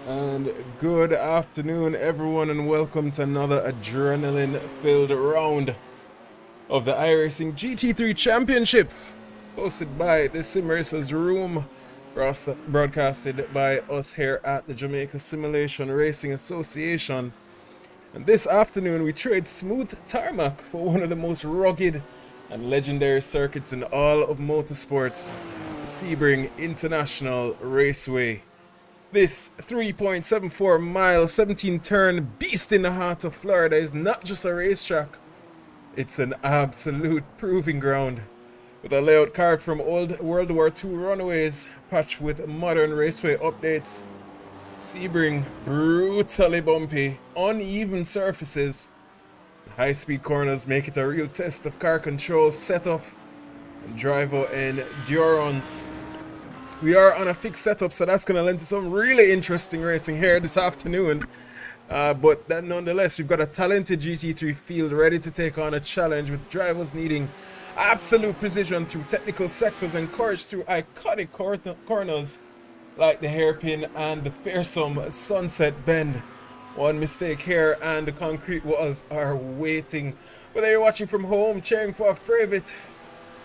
And good afternoon, everyone, and welcome to another adrenaline-filled round of the iRacing GT3 Championship, hosted by the Sim Racers Room, broadcasted by us here at the Jamaica Simulation Racing Association. And this afternoon, we trade smooth tarmac for one of the most rugged and legendary circuits in all of motorsports, the Sebring International Raceway. This 3.74 mile, 17 turn beast in the heart of Florida is not just a racetrack, it's an absolute proving ground. With a layout carved from old World War II runaways, patched with modern raceway updates, Sebring brutally bumpy, uneven surfaces, high-speed corners make it a real test of car control, setup, and driver endurance. We are on a fixed setup, so that's going to lend to some really interesting racing here this afternoon. But nonetheless, we've got a talented GT3 field ready to take on a challenge, with drivers needing absolute precision through technical sectors and courage through iconic corners like the hairpin and the fearsome sunset bend. One mistake here and the concrete walls are waiting. Whether you're watching from home, cheering for a favorite,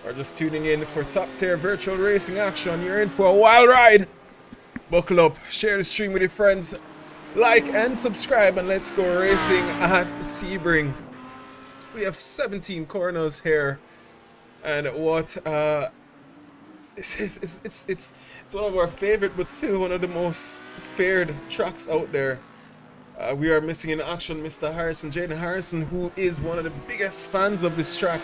or just tuning in for top-tier virtual racing action, you're in for a wild ride. Buckle up, share the stream with your friends, like and subscribe, and let's go racing at Sebring. We have 17 corners here, and what it's one of our favorite, but still one of the most feared tracks out there. We are missing in action Mr. Harrison, Jaden Harrison, who is one of the biggest fans of this track.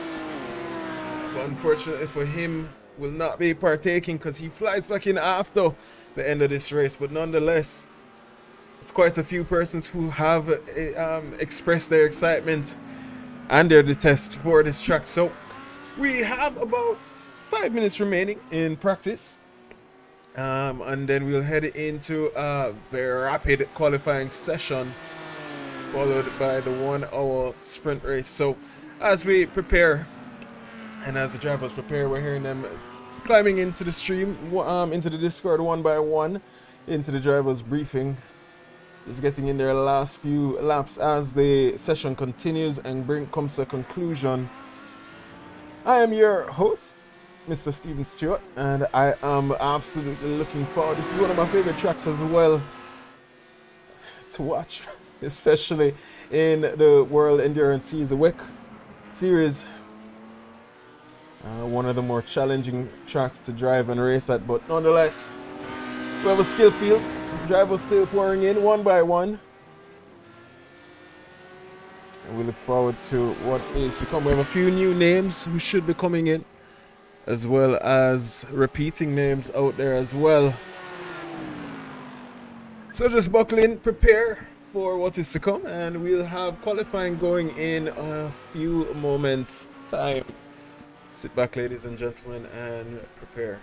But unfortunately for him, will not be partaking because he flies back in after the end of this race. But nonetheless, it's quite a few persons who have expressed their excitement and their detest for this track. So we have about 5 minutes remaining in practice, and then we'll head into a very rapid qualifying session, followed by the 1 hour sprint race. So as we prepare, and as the drivers prepare, we're hearing them climbing into the stream, into the Discord one by one, into the drivers' briefing. Just getting in their last few laps as the session continues and comes to a conclusion. I am your host, Mr. Steven Stewart, and I am absolutely looking forward. This is one of my favorite tracks as well to watch, especially in the World Endurance Series, the WEC series. One of the more challenging tracks to drive and race at, but nonetheless, we have a skill field. Drivers still pouring in one by one, and we look forward to what is to come. We have a few new names who should be coming in, as well as repeating names out there as well. So just buckle in, prepare for what is to come, and we'll have qualifying going in a few moments time. Sit back, ladies and gentlemen, and prepare.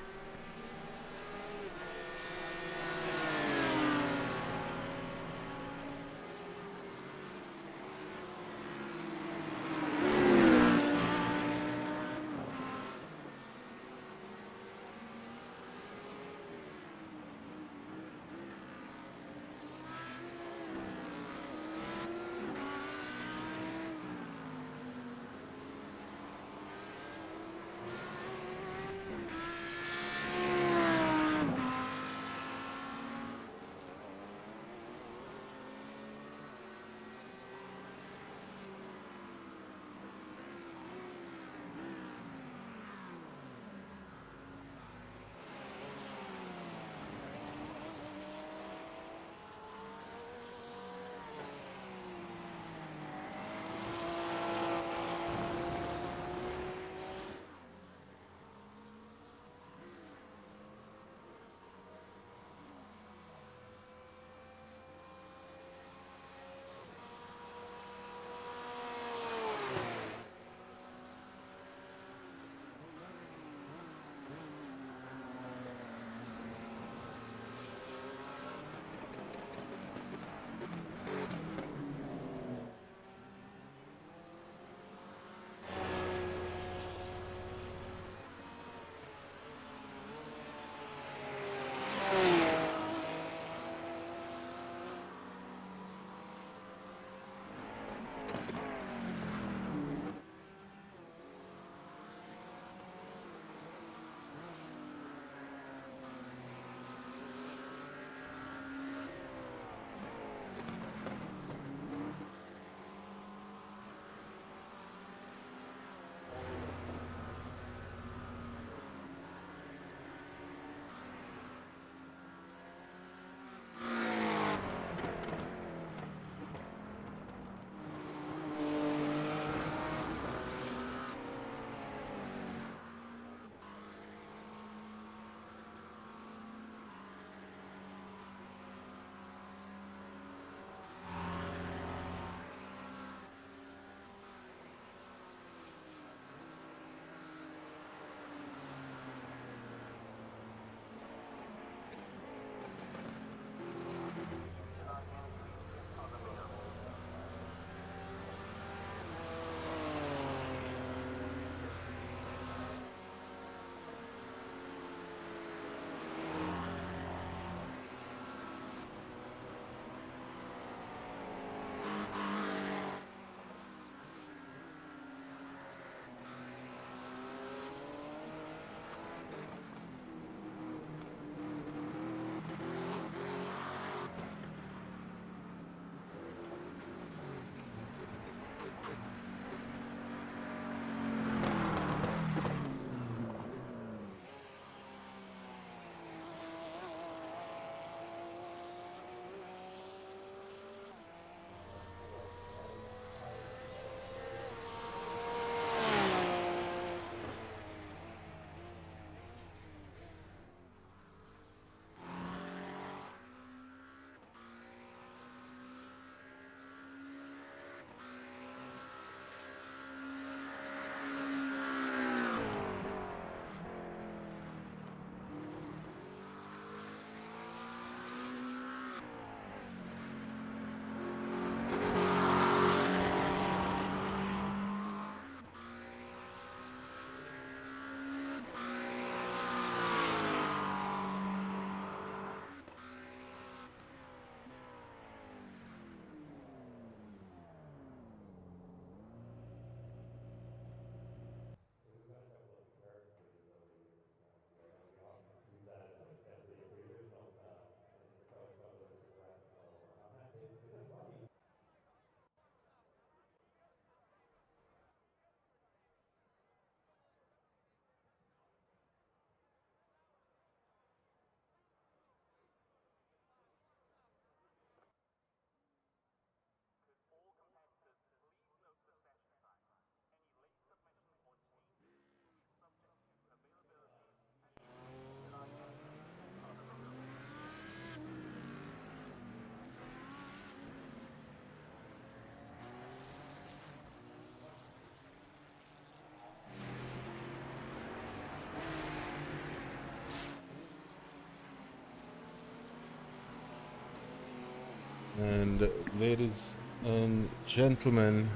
And ladies and gentlemen,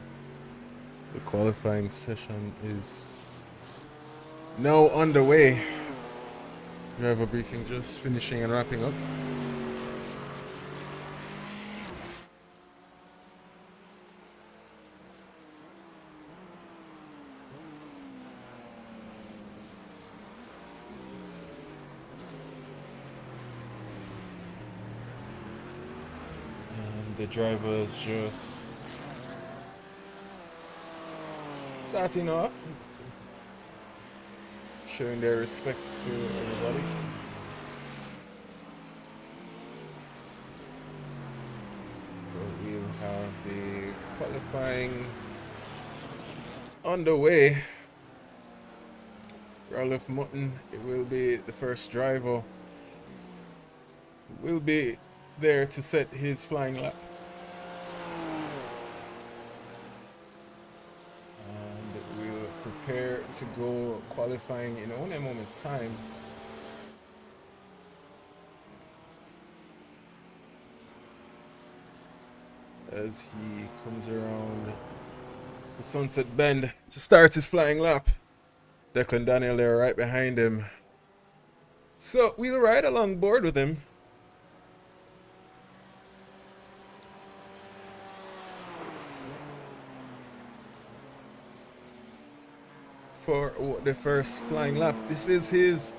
the qualifying session is now underway. Driver briefing just finishing and wrapping up. The drivers just starting off, showing their respects to everybody. We'll have the qualifying underway. Ralph Mutton, it will be the first driver, will be there to set his flying lap. Prepare to go qualifying in only a moment's time. As he comes around the sunset bend to start his flying lap. Declan Daniel there right behind him. So we'll ride along board with him. For the first flying lap. This is his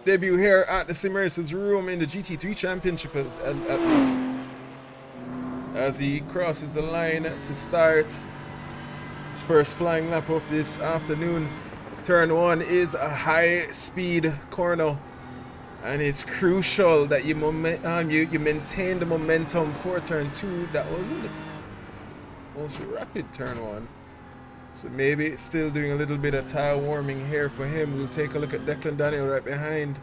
debut here at the Sim Racers room in the GT3 Championship at least. As he crosses the line to start his first flying lap of this afternoon. Turn 1 is a high speed corner, and it's crucial that you maintain the momentum for turn 2. That wasn't the most rapid turn 1. So maybe it's still doing a little bit of tire warming here for him. We'll take a look at Declan Daniel right behind.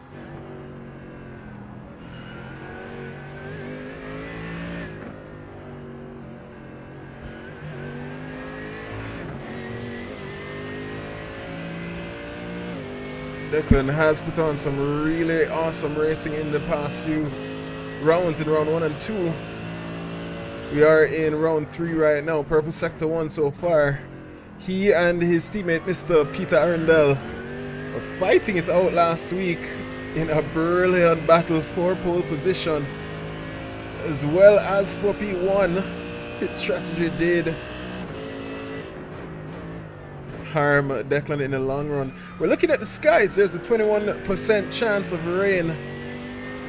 Declan has put on some really awesome racing in the past few rounds in round 1 and 2. We are in round 3 right now, purple sector 1 so far. He and his teammate, Mr. Peter Arundel, were fighting it out last week in a brilliant battle for pole position, as well as for P1. Pit strategy did harm Declan in the long run. We're looking at the skies. There's a 21% chance of rain.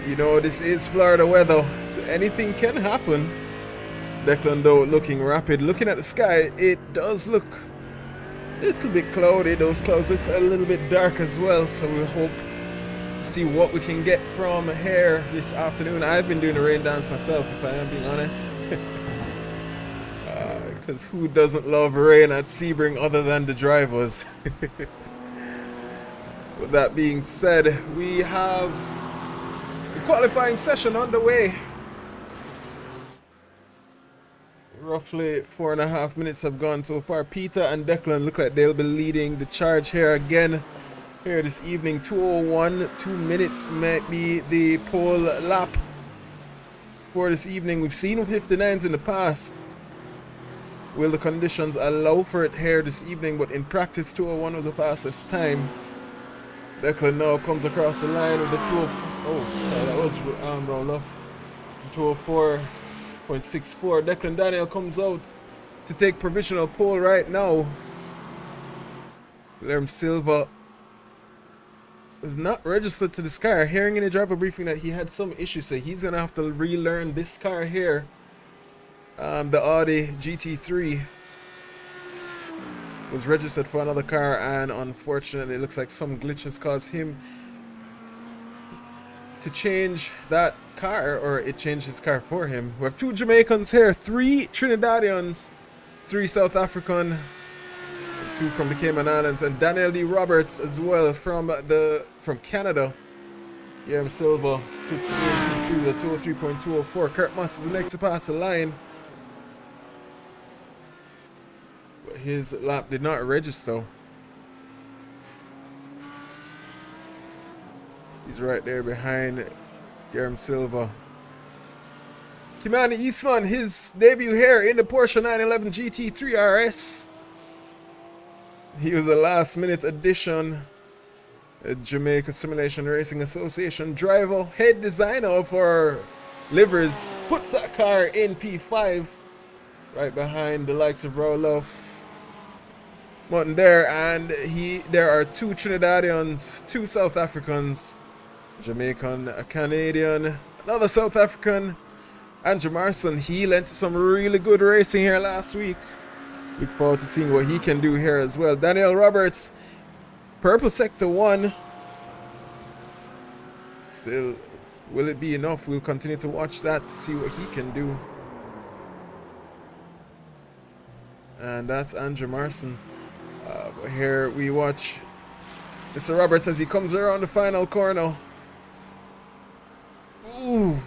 You know, this is Florida weather, so anything can happen. Declan, though, looking rapid. Looking at the sky, it does look a little bit cloudy. Those clouds look a little bit dark as well, so we hope to see what we can get from here this afternoon. I've been doing a rain dance myself, if I am being honest. Because who doesn't love rain at Sebring other than the drivers? With that being said, we have the qualifying session underway. Roughly 4.5 minutes have gone so far. Peter and Declan look like they'll be leading the charge here again here this evening. 2:01, 2 minutes might be the pole lap for this evening. We've seen 59s in the past. Will the conditions allow for it here this evening? But in practice, 2:01 was the fastest time. Declan now comes across the line with the 2:04. Oh, sorry, that was round off. 2:04.64. Declan Daniel comes out to take provisional pole right now. Lerm Silva is not registered to this car. Hearing in the driver briefing that he had some issues, so he's gonna have to relearn this car here. The Audi GT3 was registered for another car, and unfortunately it looks like some glitch has caused him to change that car, or it changed his car for him. We have 2 Jamaicans here, 3 Trinidadians, 3 South African, 2 from the Cayman Islands, and Daniel D. Roberts as well from Canada. Yerm Silva sits in P3 with a 203.204. Kurt Moss is the next to pass the line. But his lap did not register. He's right there behind Yerm Silva. Kimani Eastman, his debut here in the Porsche 911 GT3 RS. He was a last minute addition. A Jamaica Simulation Racing Association driver, head designer for livers, puts that car in P5, right behind the likes of Roloff. Mutton there, and there are 2 Trinidadians, 2 South Africans, Jamaican, a Canadian, another South African, Andrew Marson. He lent some really good racing here last week. Look forward to seeing what he can do here as well. Daniel Roberts, Purple Sector 1. Still, will it be enough? We'll continue to watch that to see what he can do. And that's Andrew Marson. But here we watch Mr. Roberts as he comes around the final corner. Ooh.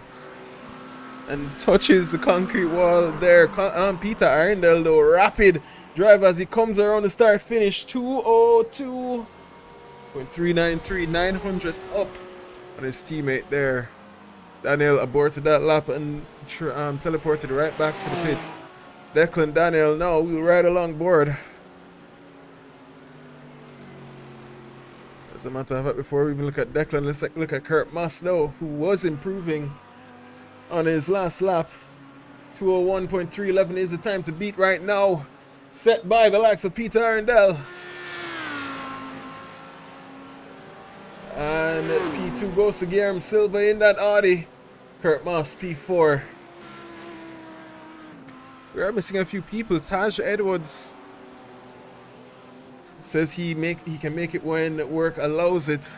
And touches the concrete wall there. Peter Arundel, though, rapid drive as he comes around the start finish. 2:02.393, 900th up on his teammate there. Daniel aborted that lap and teleported right back to the pits. Declan Daniel now will ride along board. As a matter of fact, before we even look at Declan, let's look at Kurt Moss though, who was improving on his last lap. 2:01.311 is the time to beat right now, set by the likes of Peter Arundel. And P2 goes to Guillermo Silva in that Audi. Kurt Moss P4. We are missing a few people. Taj Edwards says he can make it when work allows it.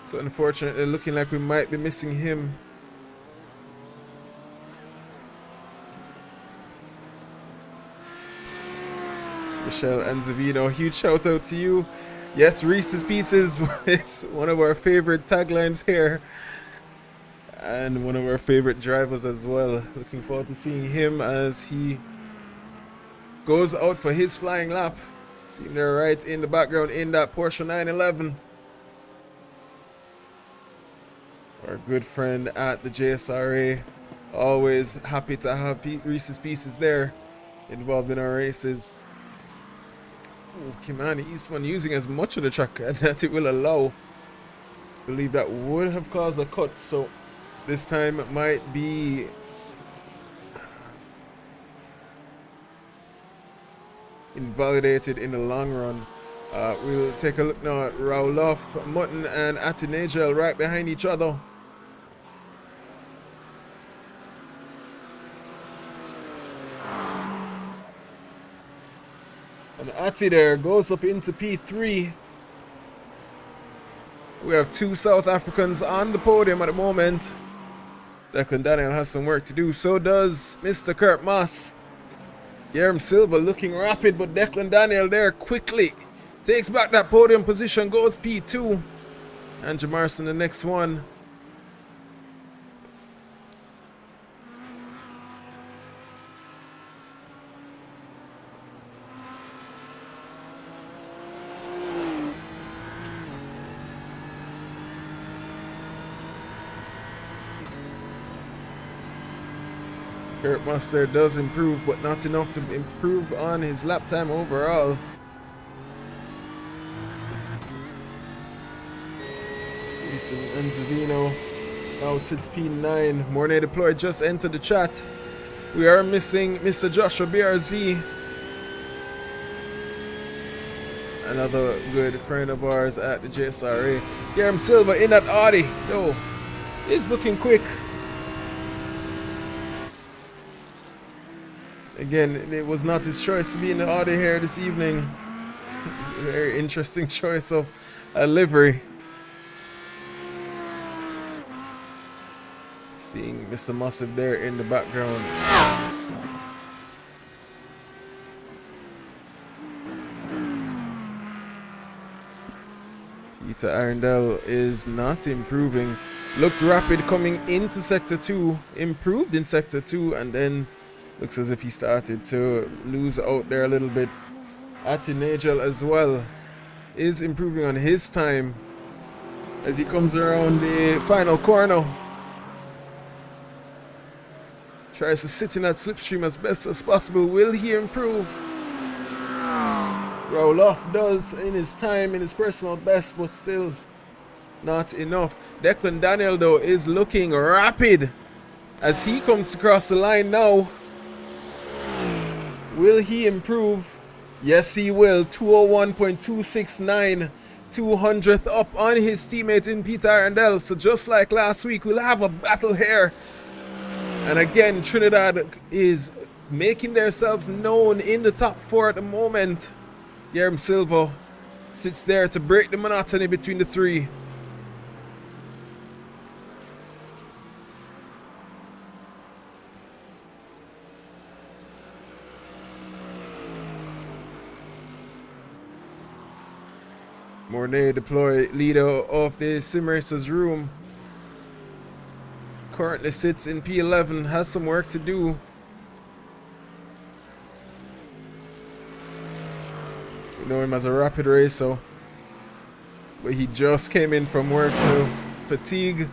So unfortunately, looking like we might be missing him. Michelle Anzavino, huge shout out to you. Yes, Reese's Pieces is one of our favorite taglines here. And one of our favorite drivers as well. Looking forward to seeing him as he goes out for his flying lap. See him there right in the background in that Porsche 911. Our good friend at the JSRA. Always happy to have Reese's Pieces there involved in our races. Oh, Kimani Eastman using as much of the track that it will allow. I believe that would have caused a cut, so this time it might be invalidated in the long run. We'll take a look now at Rauloff, Mutton and Atinagel right behind each other. And Ati there goes up into P3. We have 2 South Africans on the podium at the moment. Declan Daniel has some work to do. So does Mr. Kurt Moss. Guillermo Silva looking rapid, but Declan Daniel there quickly takes back that podium position, goes P2. Andrew Marson the next one. Kurt Moss there does improve, but not enough to improve on his lap time overall. Jason Enzavino now sits P9. Mornay Deployed just entered the chat. We are missing Mr. Joshua BRZ. Another good friend of ours at the JSRA. Guillermo Silva in that Audi. Yo, it's looking quick. Again, it was not his choice to be in the Audi here this evening. Very interesting choice of a livery. Seeing Mr. Massive there in the background. Peter Arundel is not improving. Looked rapid coming into Sector 2. Improved in Sector 2 and then looks as if he started to lose out there a little bit. Atinagel as well is improving on his time as he comes around the final corner. Tries to sit in that slipstream as best as possible. Will he improve? Roloff does in his time, in his personal best, but still not enough. Declan Daniel, though, is looking rapid as he comes across the line now. Will he improve? Yes, he will. 201.269. 200th up on his teammate in Peter Arundel. So just like last week, we'll have a battle here. And again, Trinidad is making themselves known in the top 4 at the moment. Guillermo Silva sits there to break the monotony between the three. Mornay deploy leader of the sim racers room. Currently sits in P11, has some work to do. We know him as a rapid racer, but he just came in from work, so fatigue.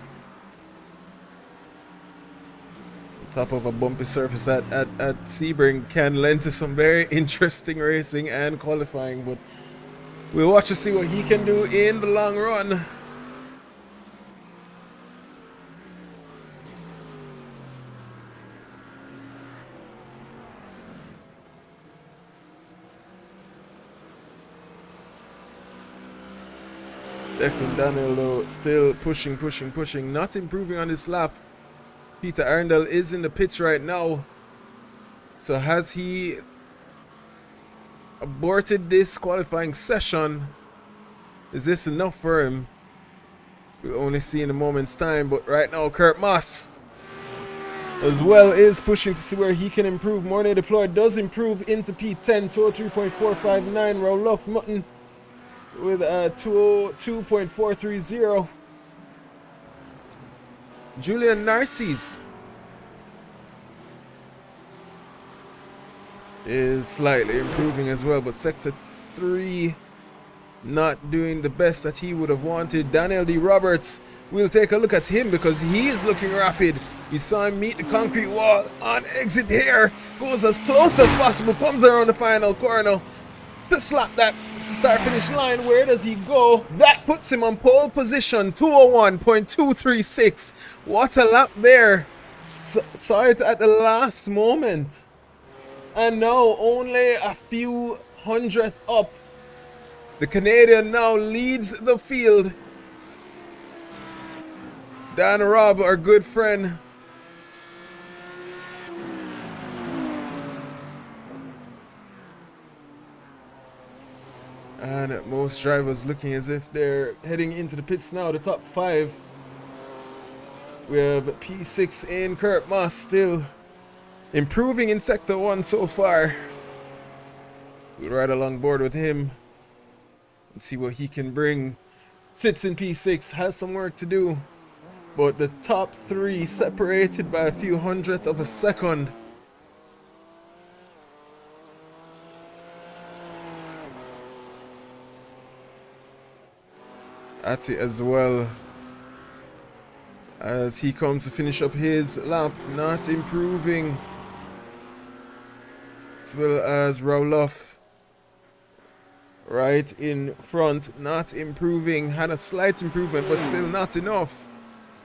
On top of a bumpy surface at Sebring can lend to some very interesting racing and qualifying, but we'll watch to see what he can do in the long run. Declan Daniel, though, still pushing, not improving on this lap. Peter Arundel is in the pits right now. So has he aborted this qualifying session? Is this enough for him? We'll only see in a moment's time, but right now Kurt Moss as well is pushing to see where he can improve. Mornay deployed does improve into P10, 203.459. Roloff Mutton with a 202.430. Julian Narcisse is slightly improving as well, but Sector 3 not doing the best that he would have wanted. Daniel D. Roberts, we'll take a look at him because he is looking rapid. We saw him meet the concrete wall on exit here. Goes as close as possible, comes there on the final corner to slap that start-finish line. Where does he go? That puts him on pole position, 201.236. What a lap there. Saw it at the last moment. And now only a few hundredth up. The Canadian now leads the field. Dan Robb, our good friend. And most drivers looking as if they're heading into the pits now, the top 5. We have P6 in Kurt Moss still improving in Sector 1 so far. We'll ride along board with him and see what he can bring. Sits in P6, has some work to do, but the top 3 separated by a few hundredth of a second. Ati as well, as he comes to finish up his lap, not improving, as well as Roloff right in front, not improving. Had a slight improvement, but still not enough.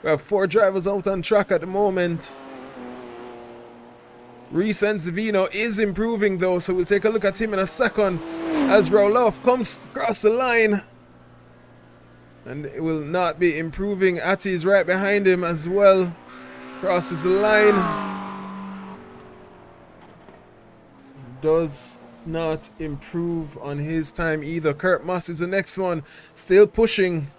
We have 4 drivers out on track at the moment. Reese Enzavino is improving though, so we'll take a look at him in a second as Roloff comes across the line. And it will not be improving. Ati is right behind him as well. Crosses the line. Does not improve on his time either. Kurt Moss is the next one. Still pushing.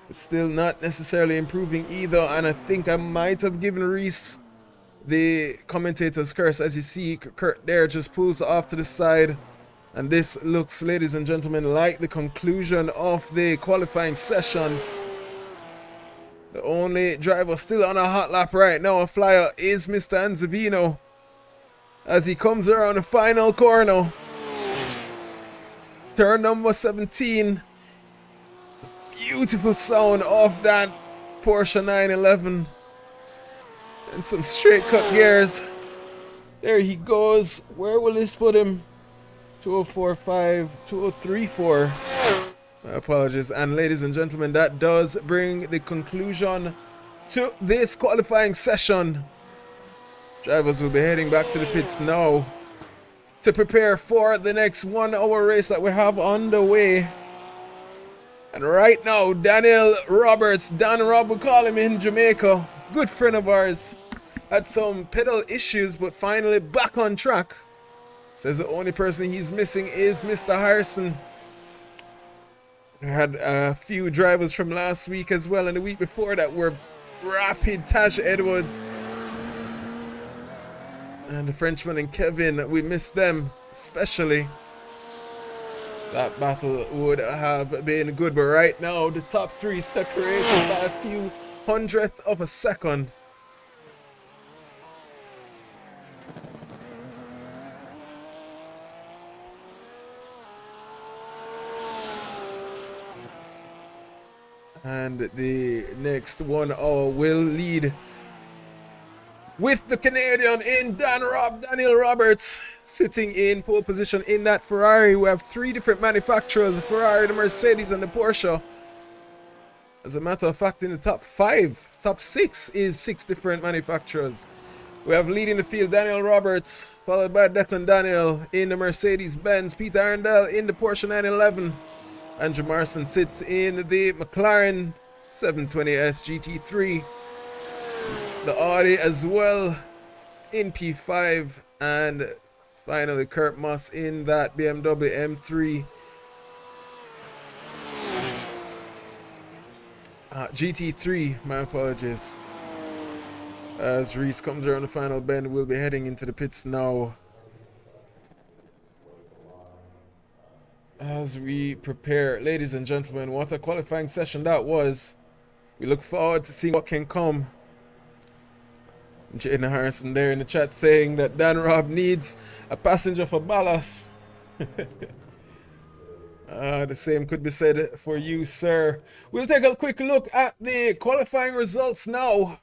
But still not necessarily improving either. And I think I might have given Reese the commentator's curse. As you see, Kurt there just pulls off to the side. And this looks, ladies and gentlemen, like the conclusion of the qualifying session. The only driver still on a hot lap right now, a flyer, is Mr. Enzavino. As he comes around the final corner. Turn number 17. Beautiful sound of that Porsche 911. And some straight cut gears. There he goes. Where will this put him? 2045, 2034. My apologies. And ladies and gentlemen, that does bring the conclusion to this qualifying session. Drivers will be heading back to the pits now to prepare for the next 1 hour race that we have on the way. And right now, Daniel Roberts, Dan Rob, we call him in Jamaica, good friend of ours, had some pedal issues but finally back on track. Says the only person he's missing is Mr. Harrison. We had a few drivers from last week as well and the week before that were rapid. Taj Edwards and the Frenchman and Kevin, we missed them especially. That battle would have been good, but right now the top three separated by a few hundredth of a second. And the next 1 hour will lead with the Canadian in Daniel Roberts, sitting in pole position in that Ferrari. We have three different manufacturers: the Ferrari, the Mercedes, and the Porsche. As a matter of fact, in the top six is 6 different manufacturers. We have leading the field Daniel Roberts, followed by Declan Daniel in the Mercedes-Benz, Peter Arundel in the Porsche 911. Andrew Morrison sits in the McLaren 720S GT3. The Audi as well in P5, and finally Kurt Moss in that BMW M3 GT3, my apologies. As Reese comes around the final bend, we'll be heading into the pits now as we prepare. Ladies and gentlemen, what a qualifying session that was. We look forward to seeing what can come. Jaden Harrison there in the chat saying that Dan Rob needs a passenger for ballast. The same could be said for you, sir. We'll take a quick look at the qualifying results now.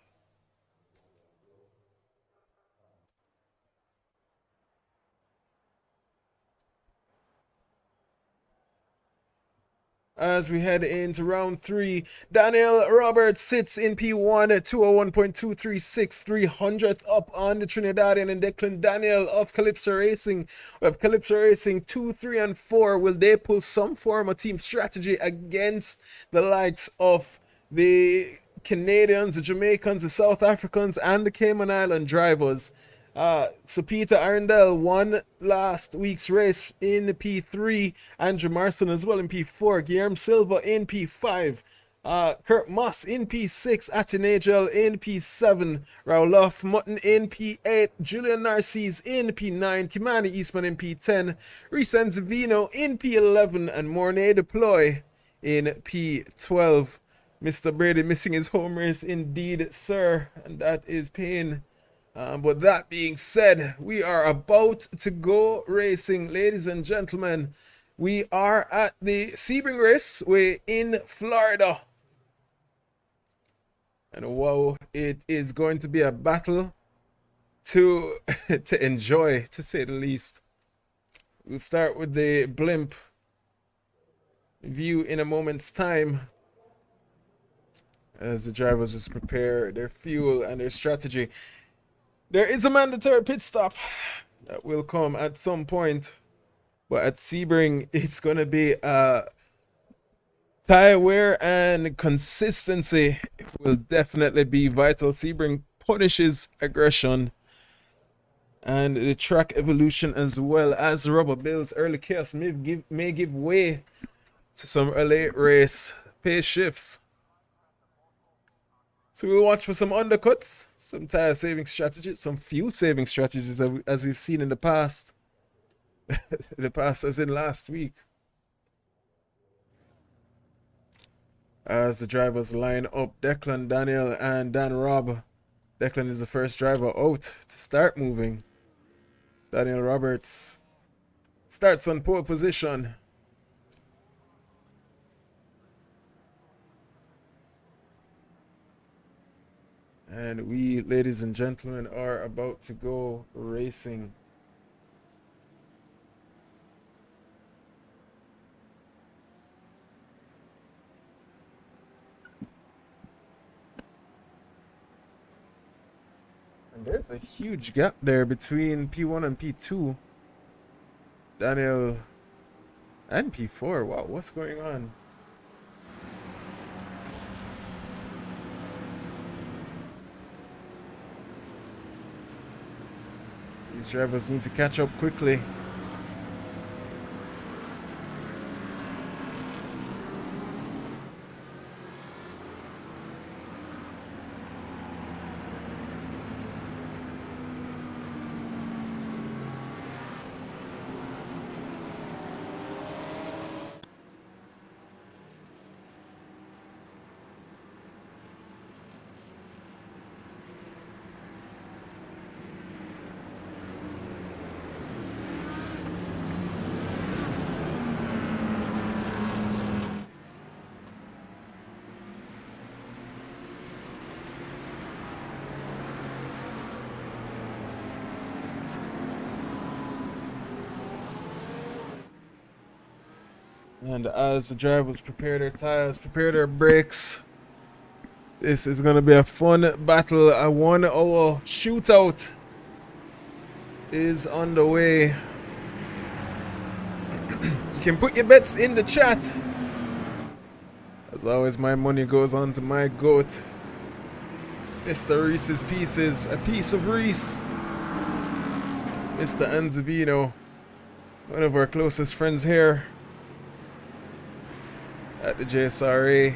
As we head into round 3, Daniel Roberts sits in P1 at 201.236, 300th up on the Trinidadian, and Declan Daniel of Calypso Racing. We have Calypso Racing 2, 3, and 4. Will they pull some form of team strategy against the likes of the Canadians, the Jamaicans, the South Africans, and the Cayman Island drivers? So Peter Arundel won last week's race in the P3, Andrew Marston as well in P4, Guillermo Silva in P5, Kurt Moss in P6, Atinagel in P7, Raulof Mutton in P8, Julian Narcisse in P9, Kimani Eastman in P10, Reese Enzavino in P11, and Mornay Deploy in P12. Mr. Brady missing his home race indeed, sir, and that is pain. But that being said, we are about to go racing, ladies and gentlemen. We are at the Sebring Raceway in Florida. And wow, it is going to be a battle to enjoy, to say the least. We'll start with the blimp view in a moment's time, as the drivers just prepare their fuel and their strategy. There is a mandatory pit stop that will come at some point, but at Sebring, it's going to be tire wear and consistency will definitely be vital. Sebring punishes aggression and the track evolution, as well as rubber builds. Early chaos may give way to some late race pace shifts. So we'll watch for some undercuts, some tire saving strategies, some fuel saving strategies, as we've seen in the past. The past as in last week. As the drivers line up, Declan Daniel and Dan Robb. Declan is the first driver out to start moving. Daniel Roberts starts on pole position. And we, ladies and gentlemen, are about to go racing. And there's a huge gap there between P1 and P2. Daniel and P4. Wow, what's going on? These drivers need to catch up quickly. And as the drivers prepare their tires, prepare their brakes, this is going to be a fun battle. A 1 hour shootout is on the way. You can put your bets in the chat. As always, my money goes on to my goat, Mr. Reese's Pieces, a piece of Reese. Mr. Anzavino, one of our closest friends here at the JSRA.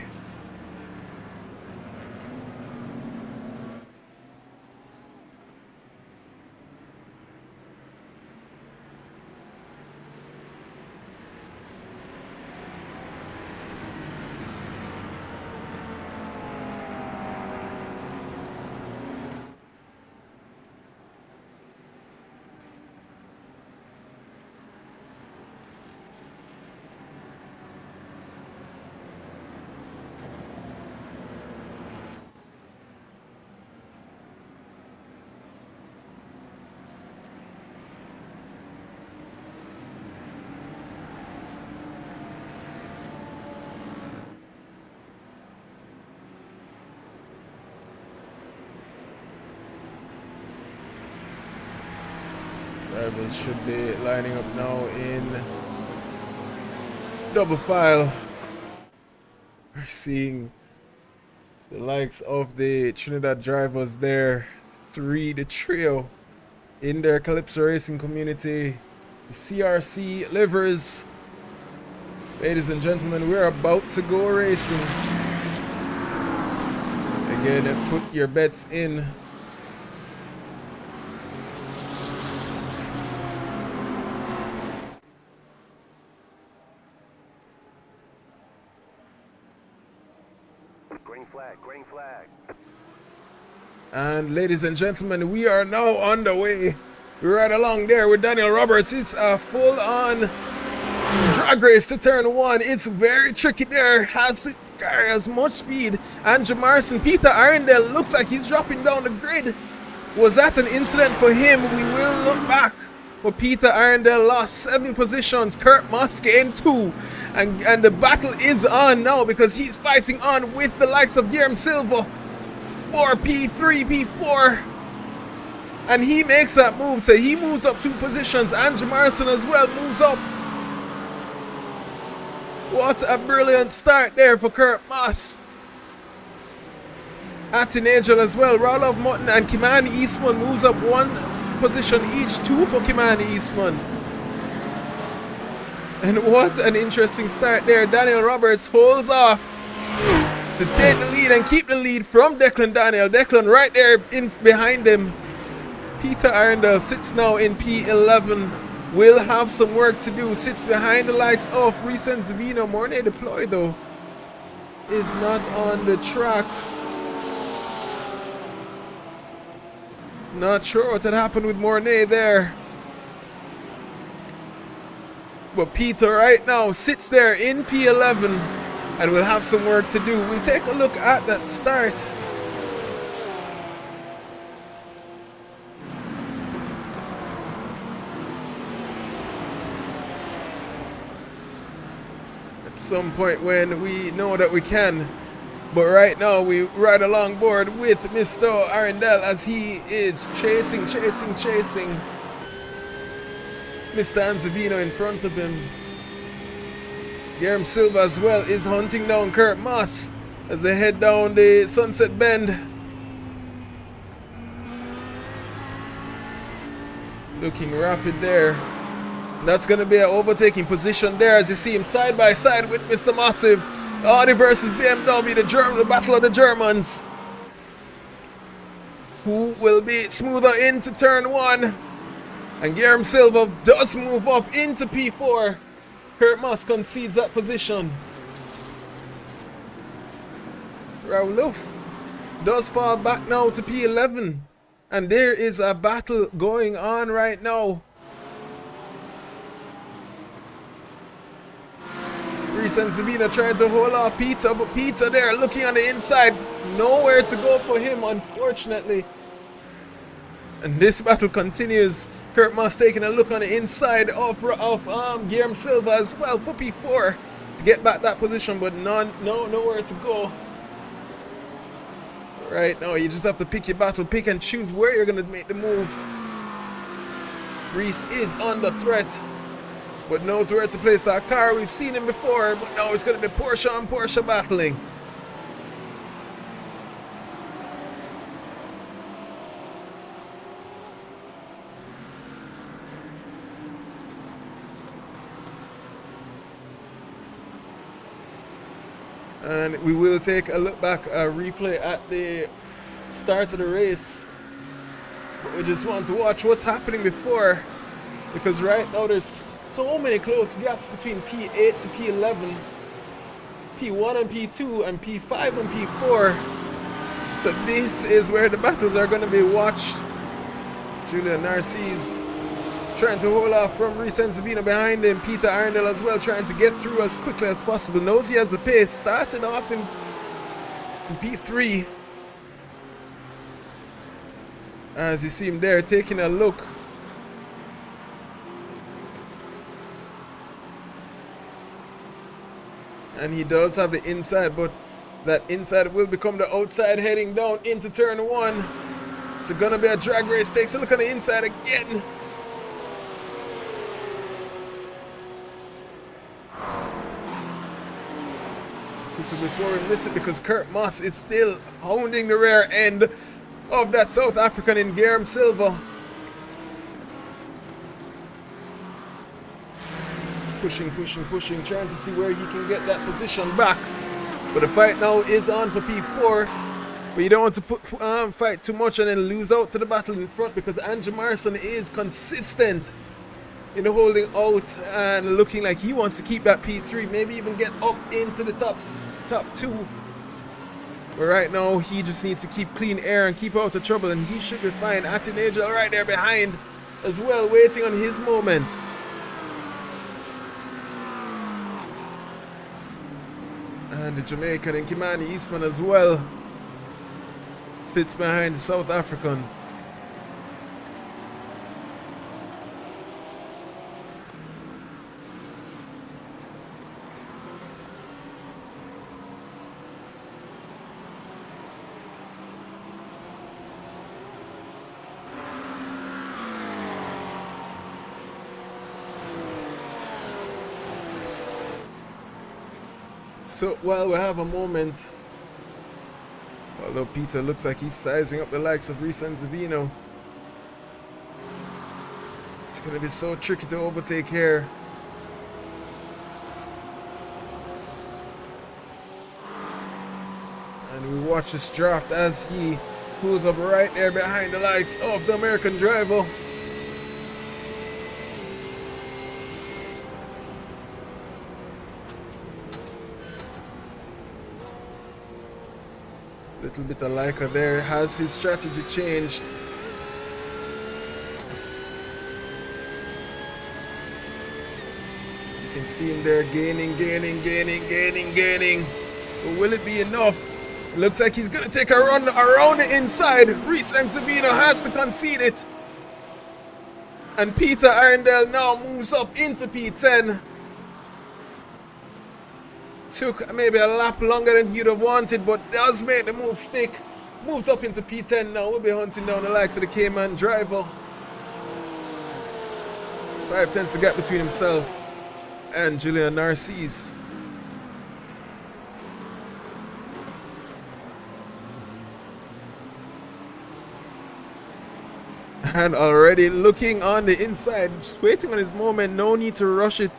Drivers should be lining up now in double file. We're seeing the likes of the Trinidad drivers there, the trio in their Calypso racing community, the CRC livers. Ladies and gentlemen, we're about to go racing. Again, put your bets in. Green flag. And ladies and gentlemen, we are now on the way. We're right along there with Daniel Roberts. It's a full-on drag race to turn 1. It's very tricky there. Has much speed. And Jamarson, Peter Arundel looks like he's dropping down the grid. Was that an incident for him? We will look back. But Peter Arundel lost 7 positions. Kurt Moss gained 2. And the battle is on now because he's fighting on with the likes of Guillermo Silva for P3, P4. And he makes that move. So he moves up 2 positions. And Jamarson as well moves up. What a brilliant start there for Kurt Moss. Atinagel as well. Roloff Mutton and Kimani Eastman moves up 1 position each. 2 for Kimani Eastman. And what an interesting start there. Daniel Roberts holds off to take the lead and keep the lead from Declan Daniel. Declan right there in behind him. Peter Arundel sits now in P11. Will have some work to do. Sits behind the likes of Reese and Zavino. Mornay deploy though is not on the track. Not sure what had happened with Mornay there. But Peter right now sits there in P11 and will have some work to do. We'll take a look at that start. at some point when we know that we can. But right now we ride along board with Mr. Arundel as he is chasing Mr. Anzavino in front of him. Guillermo Silva as well is hunting down Kurt Moss as they head down the Sunset Bend. Looking rapid there. And that's going to be an overtaking position there as you see him side by side with Mr. Massive. Audi versus BMW, the battle of the Germans. Who will be smoother into turn 1? And Guillermo Silva does move up into P4. Kurt Moss concedes that position. Rauluf does fall back now to P11. And there is a battle going on right now. Reese and Sabina trying to hold off Peter, but Peter there looking on the inside. Nowhere to go for him, unfortunately. And this battle continues. Kurt Moss taking a look on the inside of Guillermo Silva as well for P4 to get back that position, but nowhere to go. Right now, you just have to pick your battle, pick and choose where you're going to make the move. Reese is under threat, but knows where to place our car. We've seen him before, but now it's going to be Porsche and Porsche battling. And we will take a look back, a replay at the start of the race. But we just want to watch what's happening before, because right now there's so many close gaps between P8 to P11, P1 and P2, and P5 and P4. So this is where the battles are going to be watched. Julian Narcisse trying to hold off from Reese and Sabina behind him. Peter Arundel as well trying to get through as quickly as possible. Knows he has the pace. Starting off in P3. As you see him there taking a look. And he does have the inside, but that inside will become the outside heading down into turn 1. It's gonna be a drag race. Takes a look on the inside again. Before we miss it, because Kurt Moss is still hounding the rear end of that South African in Guillermo Silva. Pushing, trying to see where he can get that position back. But the fight now is on for P4. But you don't want to fight too much and then lose out to the battle in front, because Andrew Morrison is consistent in the holding out and looking like he wants to keep that P3, maybe even get up into the top 2. But right now he just needs to keep clean air and keep out of trouble, and he should be fine. Atinagel right there behind as well, waiting on his moment. And the Jamaican and Kimani Eastman as well sits behind the South African. So while we have a moment, although Peter looks like he's sizing up the likes of Reese and Zavino, it's going to be so tricky to overtake here. And we watch this draft as he pulls up right there behind the likes of the American driver. Little bit of Leica there. Has his strategy changed? You can see him there gaining. But will it be enough? It looks like he's gonna take a run around the inside. Reese and Savino has to concede it. And Peter Arundel now moves up into P10. took maybe a lap longer than he'd have wanted, but does make the move stick. Moves up into P10 now. We'll be hunting down the likes of the Cayman driver. 5/10 the gap between himself and Julian Narcisse. And already looking on the inside, just waiting on his moment. No need to rush it.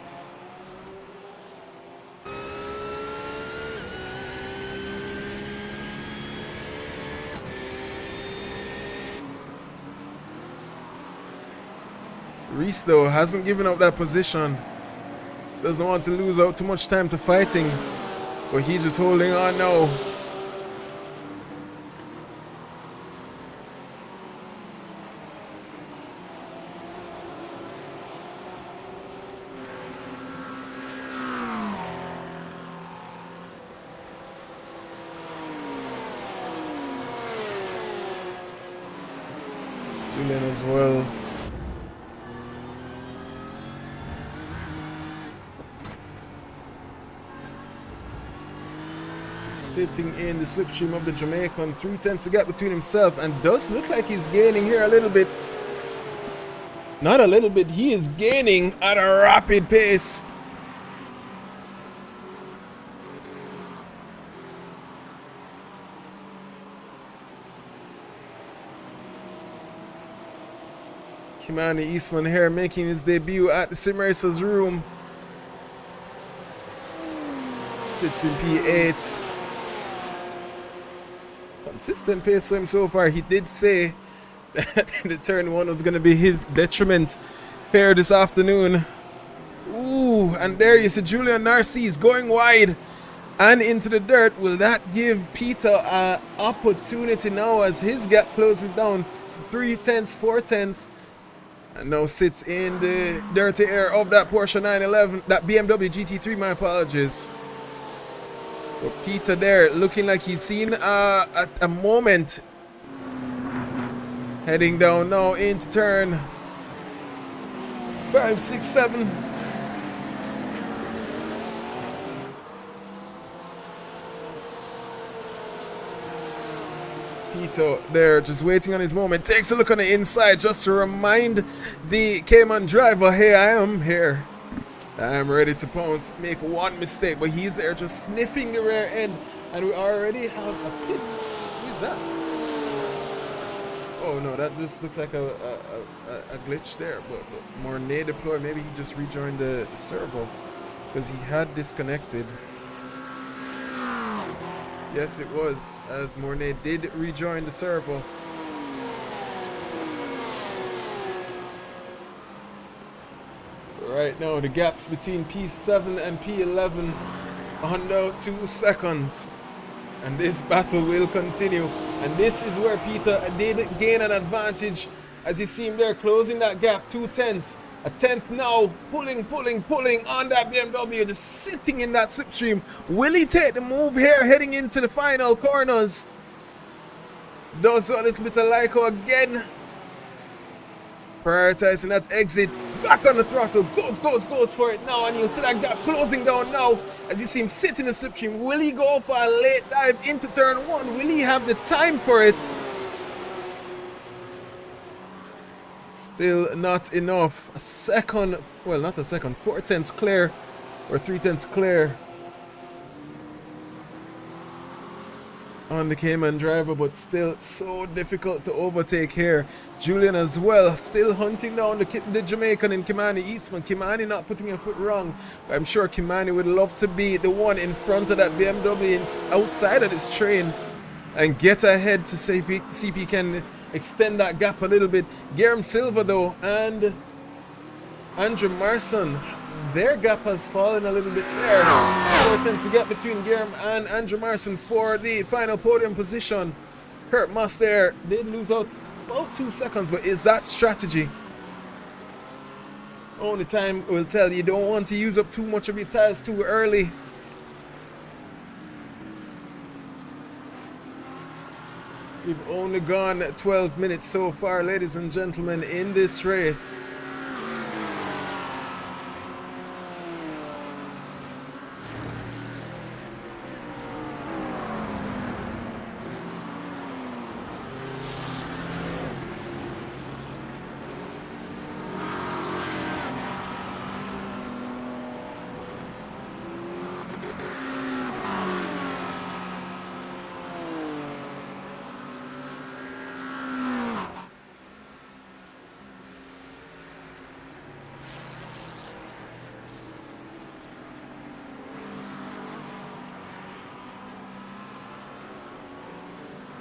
Reese though hasn't given up that position. Doesn't want to lose out too much time to fighting, but he's just holding on now. Julian as well. Sitting in the slipstream of the Jamaican. 3/10 the gap between himself, and does look like he's gaining here a little bit. Not a little bit, he is gaining at a rapid pace. Kimani Eastman here making his debut at the Sim Racers room. Sits in P8. Consistent pace for him so far. He did say that the turn one was going to be his detriment here this afternoon. Ooh, and there you see Julian Narcisse going wide and into the dirt. Will that give Peter an opportunity now as his gap closes down 3/10, 4/10, and now sits in the dirty air of that Porsche 911, that BMW GT3, my apologies. But Peter there looking like he's seen a moment. Heading down now into turn 5, 6, 7. Peter there just waiting on his moment. Takes a look on the inside just to remind the Cayman driver, hey, I am here. I am ready to pounce, make one mistake, but he's there just sniffing the rear end, and we already have a pit. Who is that? Oh no, that just looks like a glitch there, but Mornay deployed, maybe he just rejoined the servo, because he had disconnected. Yes, it was, as Mornay did rejoin the servo. Right now, the gaps between P7 and P11 under 2 seconds. And this battle will continue. And this is where Peter did gain an advantage, as you see him there closing that gap, 2/10. A 10th now, pulling on that BMW, just sitting in that slipstream. Will he take the move here, heading into the final corners? Does a little bit of Lyco again. Prioritizing that exit, back on the throttle, goes for it now, and you'll see that gap closing down now as you see him sit in the slipstream. Will he go for a late dive into turn one? Will he have the time for it? Still not enough. A second, well, not a second, 4/10 clear, or 3/10 clear on the Cayman driver, but still so difficult to overtake here. Julian as well, still hunting down the Jamaican in Kimani Eastman. Kimani not putting a foot wrong, but I'm sure Kimani would love to be the one in front of that BMW outside of this train and get ahead to see if he can extend that gap a little bit. Guillermo Silva though and Andrew Marson, their gap has fallen a little bit there. 4/10 to gap between Guillermo and Andrew Marson for the final podium position. Kurt Moss there did lose out about 2 seconds, but is that strategy? Only time will tell. You don't want to use up too much of your tires too early. We've only gone 12 minutes so far, ladies and gentlemen, in this race.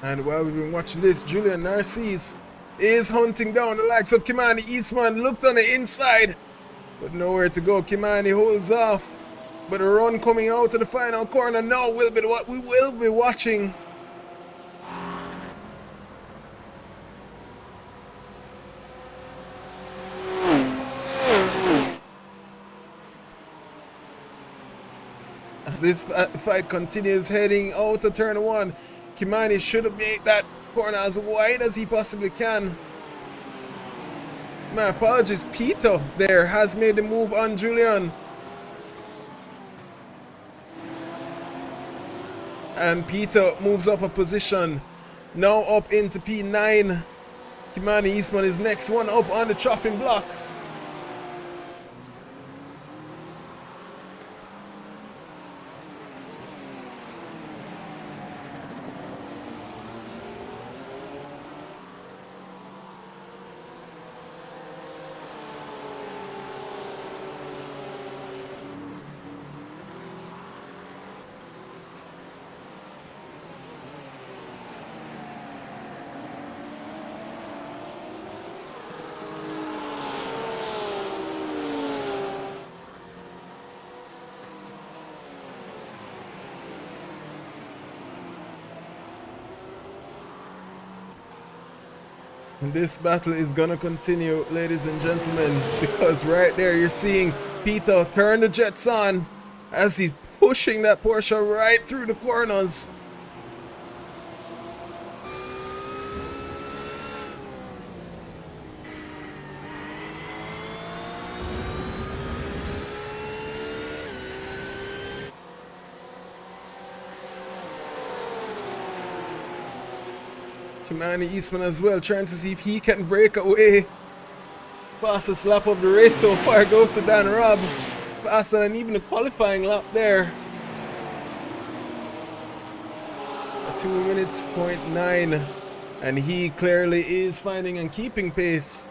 And while we've been watching this, Julian Narcisse is hunting down the likes of Kimani Eastman. Looked on the inside, but nowhere to go. Kimani holds off, but a run coming out of the final corner now will be what we will be watching. As this fight continues, heading out of turn one, Kimani should have made that corner as wide as he possibly can. My apologies, Peter there has made the move on Julian. And Peter moves up a position, now up into P9. Kimani Eastman is next one up on the chopping block. This battle is gonna continue, ladies and gentlemen, because right there you're seeing Peter turn the jets on as he's pushing that Porsche right through the corners. Kimani Eastman as well, trying to see if he can break away. Fastest lap of the race so far goes to Dan Robb. Faster than even the qualifying lap there. 2:09, and he clearly is finding and keeping pace.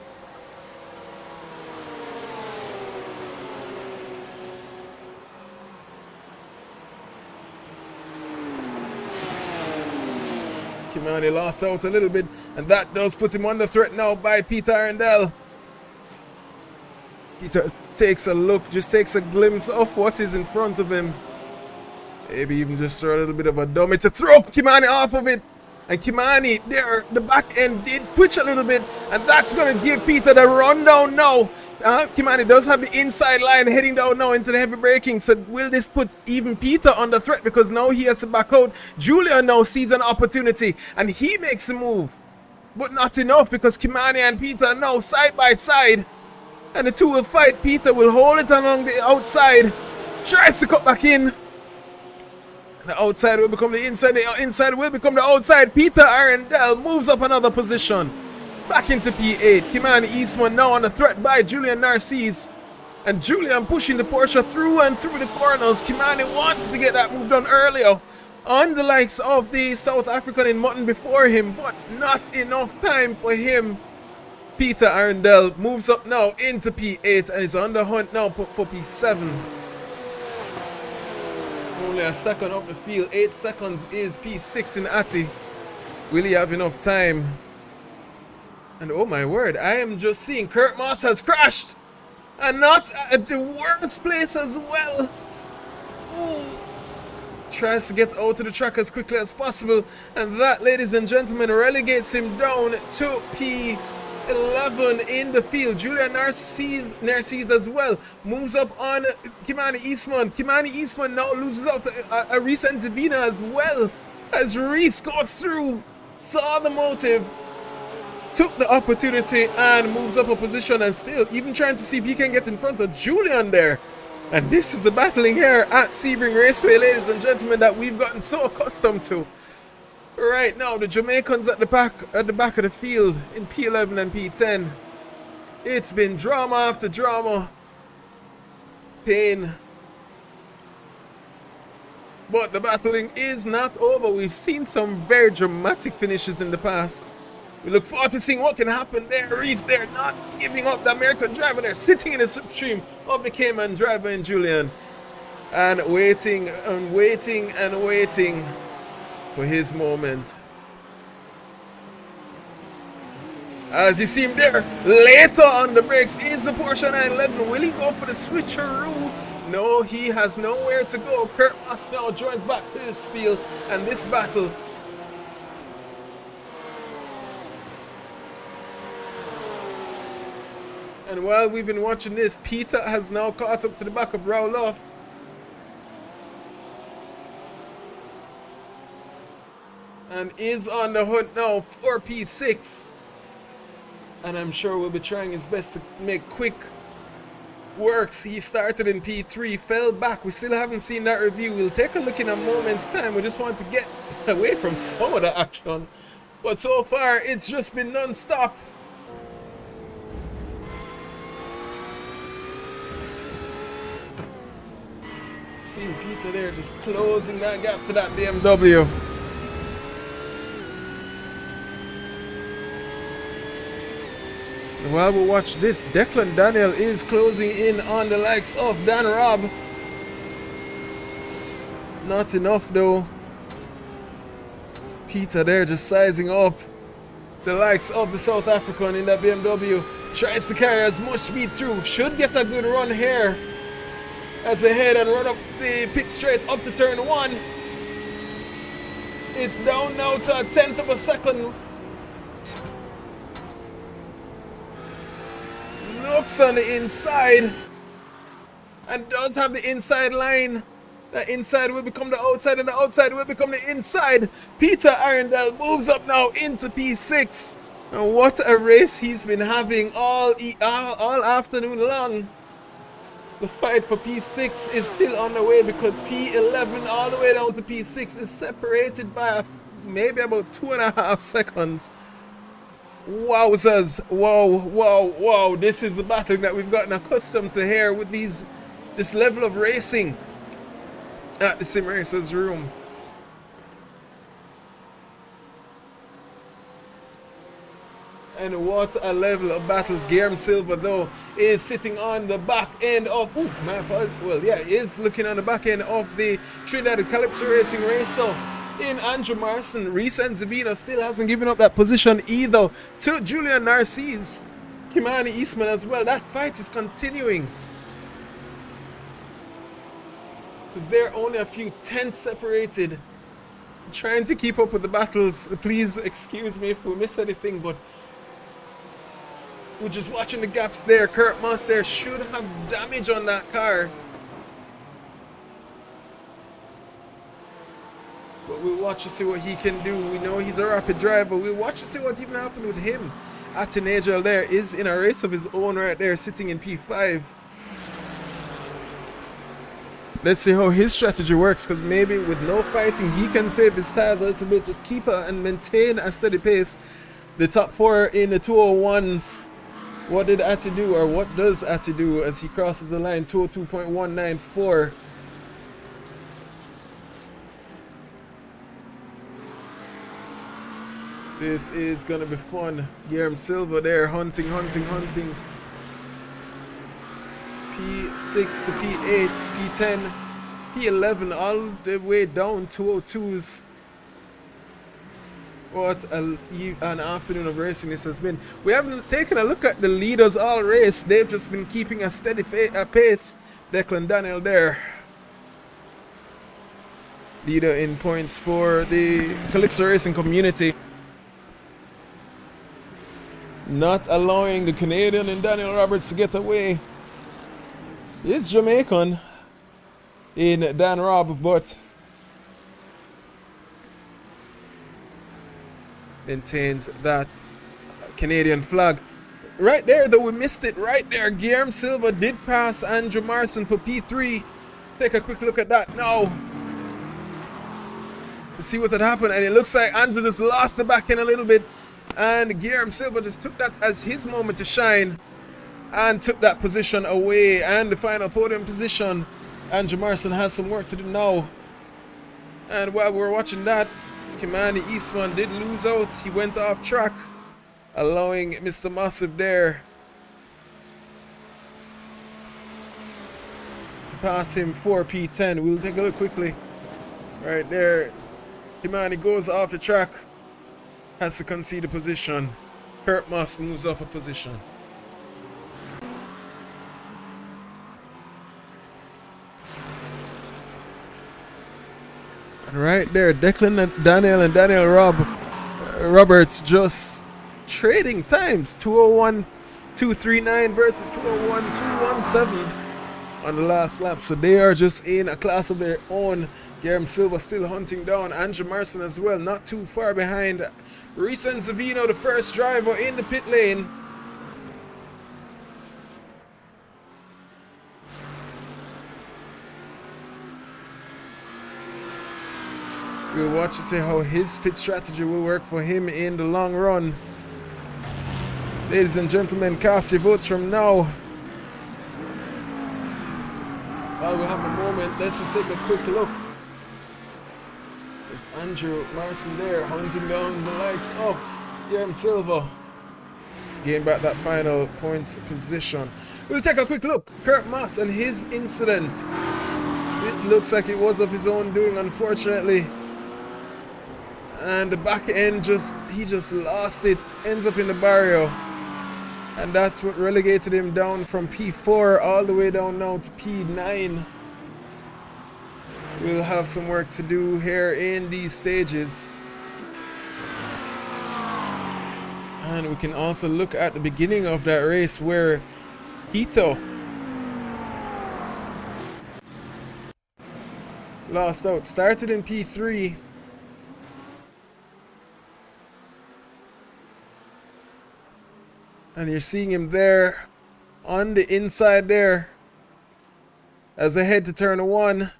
Kimani lost out a little bit, and that does put him under threat now by Peter Arundel. Peter takes a look, just takes a glimpse of what is in front of him. Maybe even just throw a little bit of a dummy to throw Kimani off of it. And Kimani, there, the back end did twitch a little bit, and that's going to give Peter the rundown now. Kimani does have the inside line heading down now into the heavy braking. So will this put even Peter under threat? Because now he has to back out. Julian now sees an opportunity, and he makes a move. But not enough, because Kimani and Peter are now side by side. And the two will fight. Peter will hold it along the outside. Tries to cut back in. The outside will become the inside. The inside will become the outside. Peter Arundel moves up another position. Back into P8. Kimani Eastman now on the threat by Julian Narcisse. And Julian pushing the Porsche through and through the corners. Kimani wants to get that move done earlier on the likes of the South African in Mutton before him, but not enough time for him. Peter Arundel moves up now into P8 and is on the hunt now for P7. Only a second up the field. 8 seconds is P6 in Atti. Will he have enough time? And oh my word, I am just seeing Kurt Moss has crashed. And not at the worst place as well. Ooh. Tries to get out of the track as quickly as possible. And that, ladies and gentlemen, relegates him down to P11 in the field. Julian Narcisse as well moves up on Kimani Eastman. Kimani Eastman now loses out to Reese and Zavina as well, as Reese got through, saw the motive, took the opportunity and moves up a position, and still even trying to see if he can get in front of Julian there. And this is the battling here at Sebring Raceway, ladies and gentlemen, that we've gotten so accustomed to. Right now, the Jamaicans at the back of the field in P11 and P10. It's been drama after drama, pain, but the battling is not over. We've seen some very dramatic finishes in the past. We look forward to seeing what can happen there. Reese there, not giving up. The American driver there, sitting in the slipstream of the Cayman driver in Julian, and waiting and waiting and waiting for his moment. As you see him there, later on the brakes is the Porsche 911. Will he go for the switcheroo? No, he has nowhere to go. Kurt Moss now joins back to this field and this battle. And while we've been watching this, Peter has now caught up to the back of Rauloff. And is on the hunt now for P6. And I'm sure will be trying his best to make quick works. He started in P3, fell back. We still haven't seen that review. We'll take a look in a moment's time. We just want to get away from some of the action. But so far, it's just been non-stop. Seeing Peter there just closing that gap to that BMW. While we watch this, Declan Daniel is closing in on the likes of Dan Robb. Not enough though. Peter there just sizing up the likes of the South African in that BMW. Tries to carry as much speed through. Should get a good run here. As they head and run up the pit straight up to turn 1. It's down now to a 1/10 of a second. Looks on the inside and does have the inside line. The inside will become the outside and the outside will become the inside. Peter Arundel moves up now into P6. And what a race he's been having all afternoon long. The fight for P6 is still on the way because P11 all the way down to P6 is separated by maybe about 2.5 seconds. Wowzers. Wow. This is a battle that we've gotten accustomed to here with this level of racing at the Sim Racers room. And what a level of battles. Guillermo Silva though is sitting on the back end of is looking on the back end of the Trinidad Calypso Racing racer in Andrew Marson. Reese and Zabina still hasn't given up that position either to Julian Narcisse. Kimani Eastman as well. That fight is continuing. Because they're only a few tenths separated. Trying to keep up with the battles. Please excuse me if we miss anything, but we're just watching the gaps there. Kurt Moss there should have damage on that car. But we'll watch to see what he can do. We know he's a rapid driver. We'll watch to see what even happened with him. Atinagel there is in a race of his own right there, sitting in P5. Let's see how his strategy works, because maybe with no fighting, he can save his tires a little bit. Just keep and maintain a steady pace. The top 4 in the 201s. What did Ati do, or what does Ati do as he crosses the line? 202.194. This is gonna be fun. Guillermo Silva there hunting. P6 to P8, P10, P11, all the way down 202s. What an afternoon of racing this has been. We haven't taken a look at the leaders all race. They've just been keeping a steady pace. Declan Daniel there, leader in points for the Calypso Racing community. Not allowing the Canadian and Daniel Roberts to get away. It's Jamaican in Dan Robb, but maintains that Canadian flag. Right there though, we missed it right there. Guillermo Silva did pass Andrew Marson for P3. Take a quick look at that now to see what had happened, and it looks like Andrew just lost the back end a little bit, and Guillermo Silva just took that as his moment to shine and took that position away. And the final podium position, Andrew Marson has some work to do now. And while we're watching that, Kimani Eastman did lose out. He went off track, allowing Mr. Massive there to pass him for P10. We'll take a look quickly. Right there, Kimani goes off the track, has to concede the position. Kurt Moss moves up a position. And right there, Declan and Daniel Roberts just trading times. 201.239 versus 201.217 on the last lap. So they are just in a class of their own. Guillermo Silva still hunting down Andrew Marson as well, not too far behind. Reese and Zavino, the first driver in the pit lane. We'll watch to see how his pit strategy will work for him in the long run. Ladies and gentlemen, cast your votes from now. While we have a moment, let's just take a quick look. There's Andrew Marson there hunting down the likes of Guillermo Silva to gain back that final points position. We'll take a quick look. Kurt Moss and his incident. It looks like it was of his own doing, unfortunately. And the back end he just lost it. Ends up in the barrier. And that's what relegated him down from P4 all the way down now to P9. We'll have some work to do here in these stages. And we can also look at the beginning of that race where Quito lost out. Started in P3. And you're seeing him there on the inside there as I head to turn 1.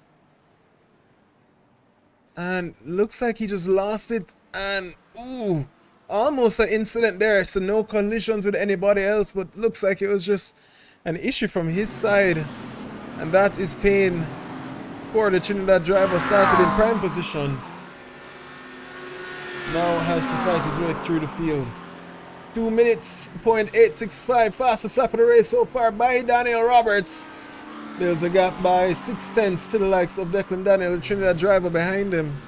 And looks like he just lost it. And ooh, almost an incident there. So no collisions with anybody else, but looks like it was just an issue from his side. And that is pain for the Trinidad driver. Started in prime position. Now has to fight his way through the field. 2 minutes, .865, fastest lap of the race so far by Daniel Roberts. There's a gap by 6/10 to the likes of Declan Daniel, the Trinidad driver behind him.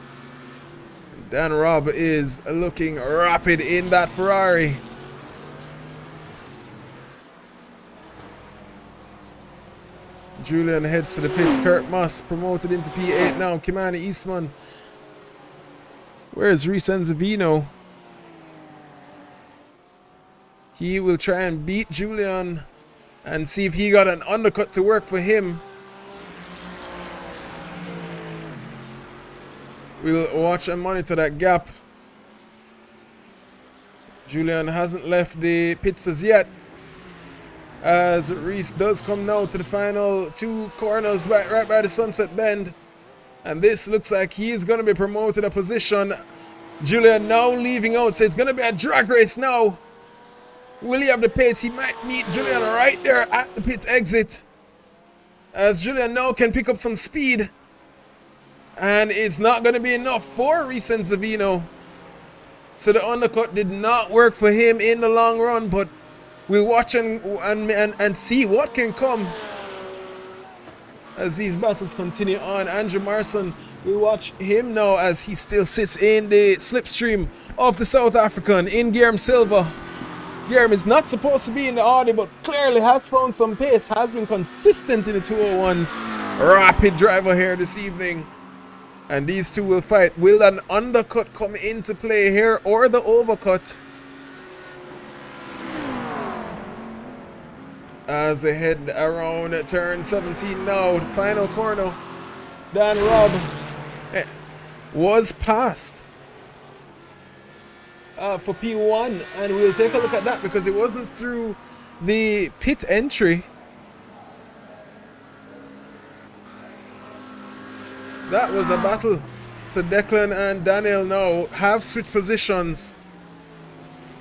Dan Robb is looking rapid in that Ferrari. Julian heads to the pits. Kurt Moss promoted into P8 now. Kimani Eastman. Where's Reese Enzavino? He will try and beat Julian and see if he got an undercut to work for him. We'll watch and monitor that gap. Julian hasn't left the pits as yet, as Reese does come now to the final 2 corners right by the sunset bend. And this looks like he is going to be promoted a position. Julian now leaving out, so it's going to be a drag race now. Will he have the pace? He might meet Julian right there at the pit exit, as Julian now can pick up some speed. And it's not going to be enough for Reese Zavino. So the undercut did not work for him in the long run, but we'll watch and see what can come as these battles continue on. Andrew Marson, we watch him now as he still sits in the slipstream of the South African in Guillermo Silva. Guillermo is not supposed to be in the Audi, but clearly has found some pace, has been consistent in the 201s. Rapid driver here this evening. And these two will fight. Will an undercut come into play here or the overcut? As they head around turn 17 now, the final corner. Dan Robb was passed for P1, and we'll take a look at that because it wasn't through the pit entry. That was a battle. So Declan and Daniel now have switched positions.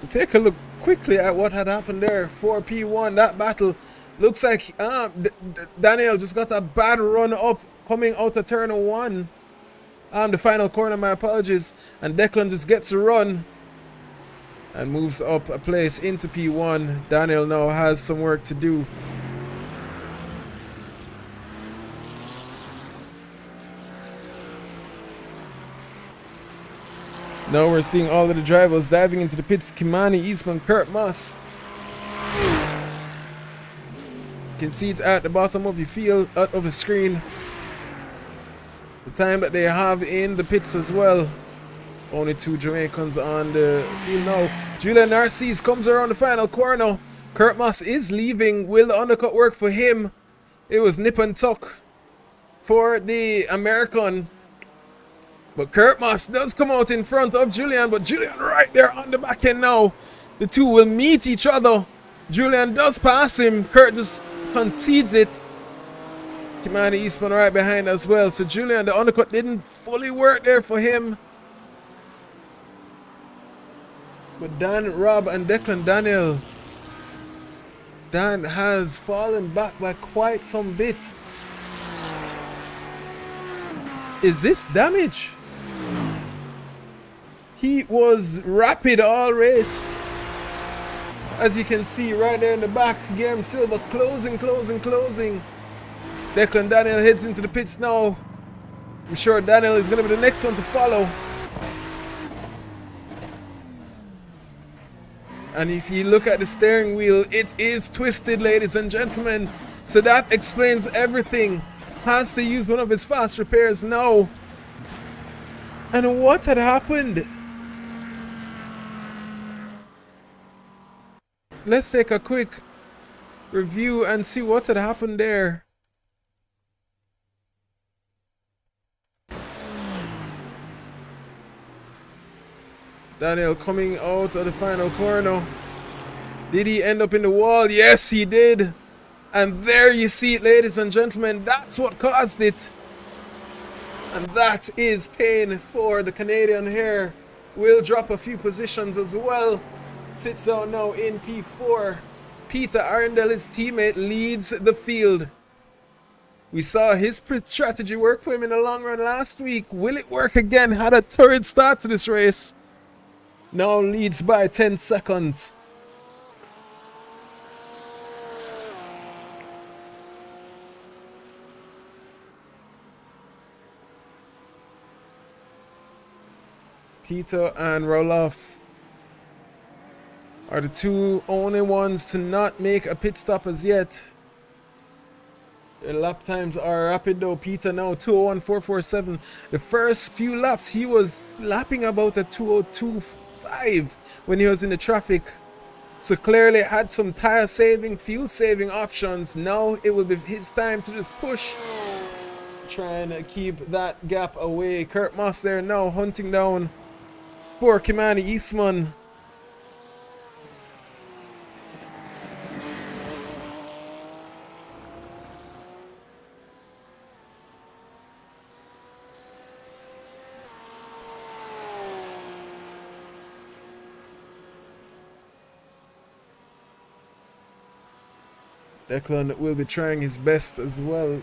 We'll take a look quickly at what had happened there for P1. That battle looks like Daniel just got a bad run up coming out of turn 1. The final corner, my apologies. And Declan just gets a run and moves up a place into P1. Daniel now has some work to do. Now we're seeing all of the drivers diving into the pits. Kimani, Eastman, Kurt Moss. You can see it at the bottom of your field, out of the screen. The time that they have in the pits as well. Only 2 Jamaicans on the field now. Julian Narcisse comes around the final corner. Kurt Moss is leaving. Will the undercut work for him? It was nip and tuck for the American. But Kurt Moss does come out in front of Julian, but Julian right there on the back end now. The two will meet each other. Julian does pass him. Kurt just concedes it. Kimani Eastman right behind as well. So Julian, the undercut didn't fully work there for him. But Dan, Rob, and Declan Daniel. Dan has fallen back by quite some bit. Is this damage? He was rapid all race. As you can see right there in the back, Guillermo Silva closing. Declan Daniel heads into the pits now. I'm sure Daniel is going to be the next one to follow. And if you look at the steering wheel, it is twisted, ladies and gentlemen. So that explains everything. Has to use one of his fast repairs now. And what had happened? Let's take a quick review and see what had happened there. Daniel coming out of the final corner. Did he end up in the wall? Yes, he did. And there you see it, ladies and gentlemen. That's what caused it. And that is pain for the Canadian here. Will drop a few positions as well. Sits down now in P4. Peter Arundel, his teammate, leads the field. We saw his strategy work for him in the long run last week. Will it work again? Had a torrid start to this race. Now leads by 10 seconds. Peter and Roloff are the two only ones to not make a pit stop as yet. Their lap times are rapid though. Peter now 201.447. The first few laps he was lapping about at 202.5 when he was in the traffic. So clearly had some tire saving, fuel saving options. Now it will be his time to just push. Trying to keep that gap away. Kurt Moss there now hunting down for Kimani Eastman. Declan will be trying his best as well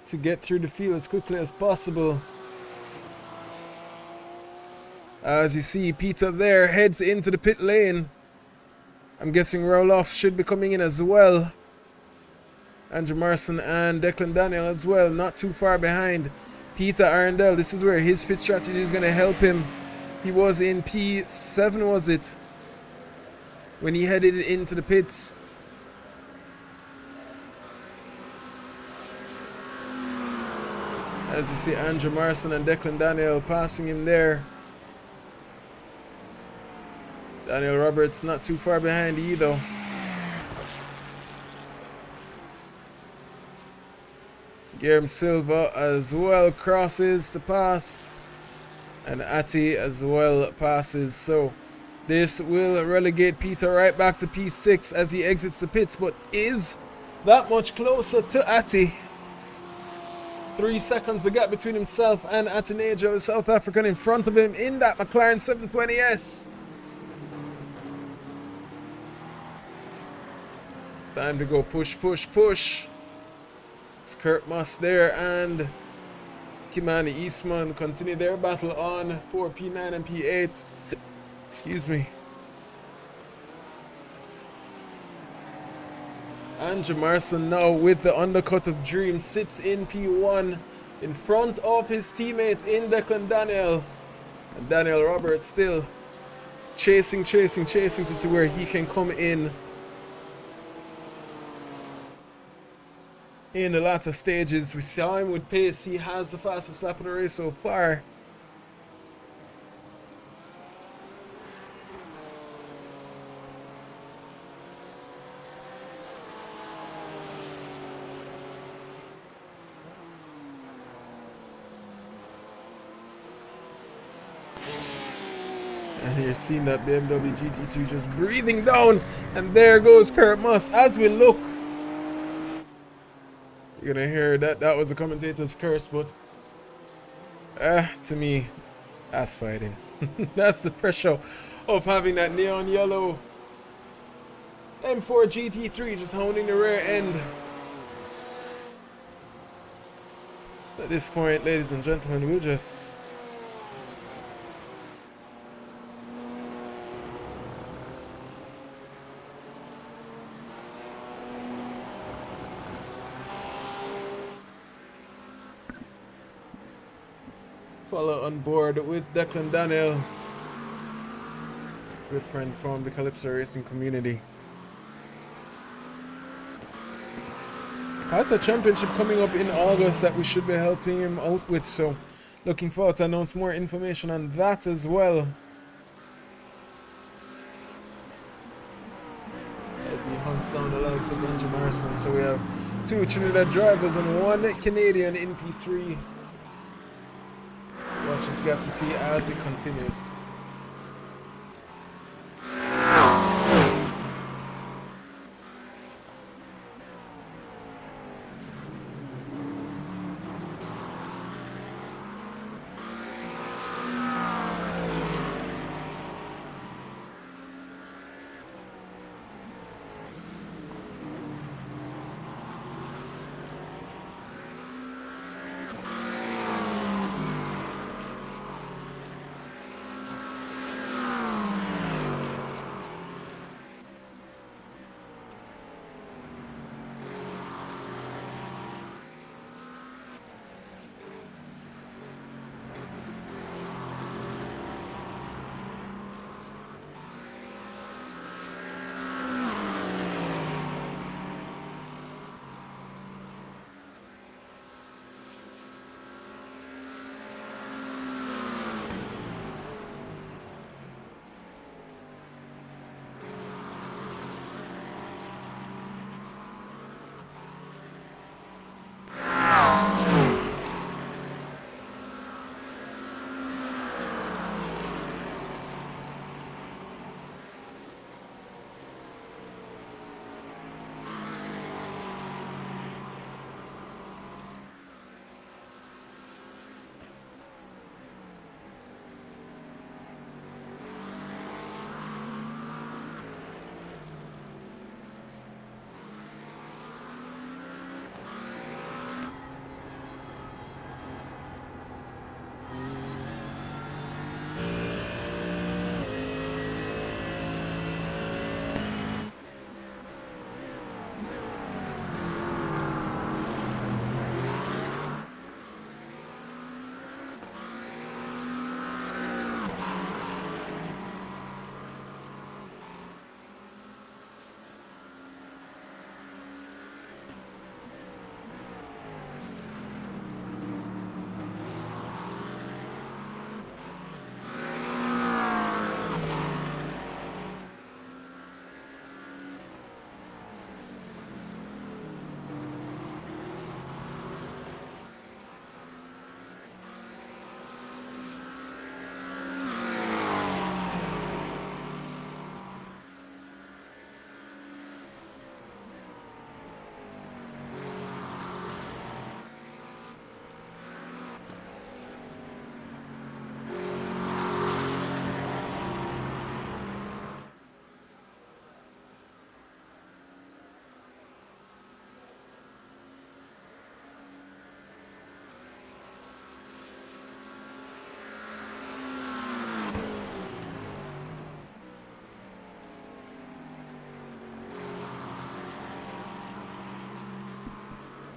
to get through the field as quickly as possible. As you see, Peter there heads into the pit lane. I'm guessing Roloff should be coming in as well. Andrew Marson and Declan Daniel as well, not too far behind. Peter Arundel, this is where his pit strategy is going to help him. He was in P7, was it? When he headed into the pits. As you see, Andrew Marson and Declan Daniel passing him there. Daniel Roberts not too far behind either. Guillermo Silva as well crosses to pass. And Ati as well passes. So this will relegate Peter right back to P6 as he exits the pits, but is that much closer to Ati. 3 seconds the gap between himself and Atenejo, the South African, in front of him in that McLaren 720S. It's time to go push. It's Kurt Moss there and Kimani Eastman continue their battle on for P9 and P8. Excuse me. Andrew Marson now with the undercut of Dream sits in P1. in front of his teammate in Declan Daniel. And Daniel Roberts still chasing to see where he can come in the latter stages. We saw him with pace. He has the fastest lap of the race so far. And you're seeing that BMW GT3 just breathing down. And there goes Kurt Moss. As we look, you're gonna hear that was a commentator's curse, but to me, that's fighting. That's the pressure of having that neon yellow M4 GT3 just holding the rear end. So at this point, ladies and gentlemen, we'll just follow on board with Declan Daniel, good friend from the Calypso Racing community. Has a championship coming up in August that we should be helping him out with, so looking forward to announce more information on that as well. As he hunts down the likes of Benji Morrison, so we have 2 Trinidad drivers and 1 Canadian in P3. Watch this gap to see as it continues.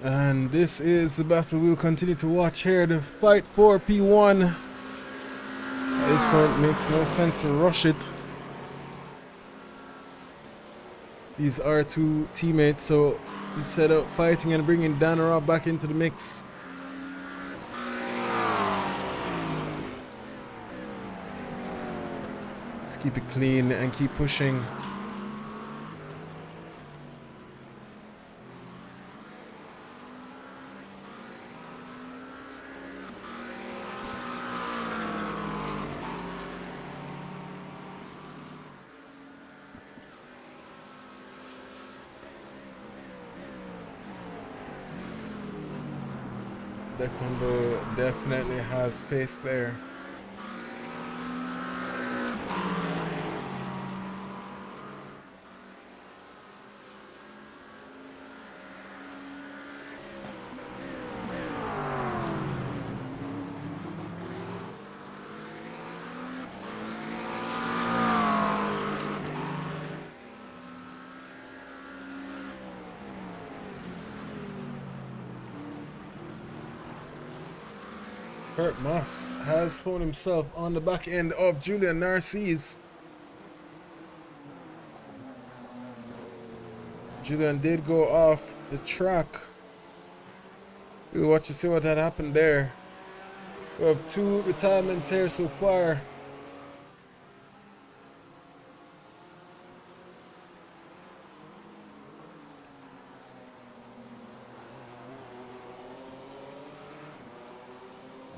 And this is the battle we'll continue to watch here. The fight for P1. At this point, makes no sense to rush it. These are two teammates, so instead of fighting and bringing Dan or Rob back into the mix, just keep it clean and keep pushing. Declan though definitely has pace there. Kurt Moss has found himself on the back end of Julian Narcisse. Julian did go off the track. We'll watch to see what had happened there. We have two retirements here so far.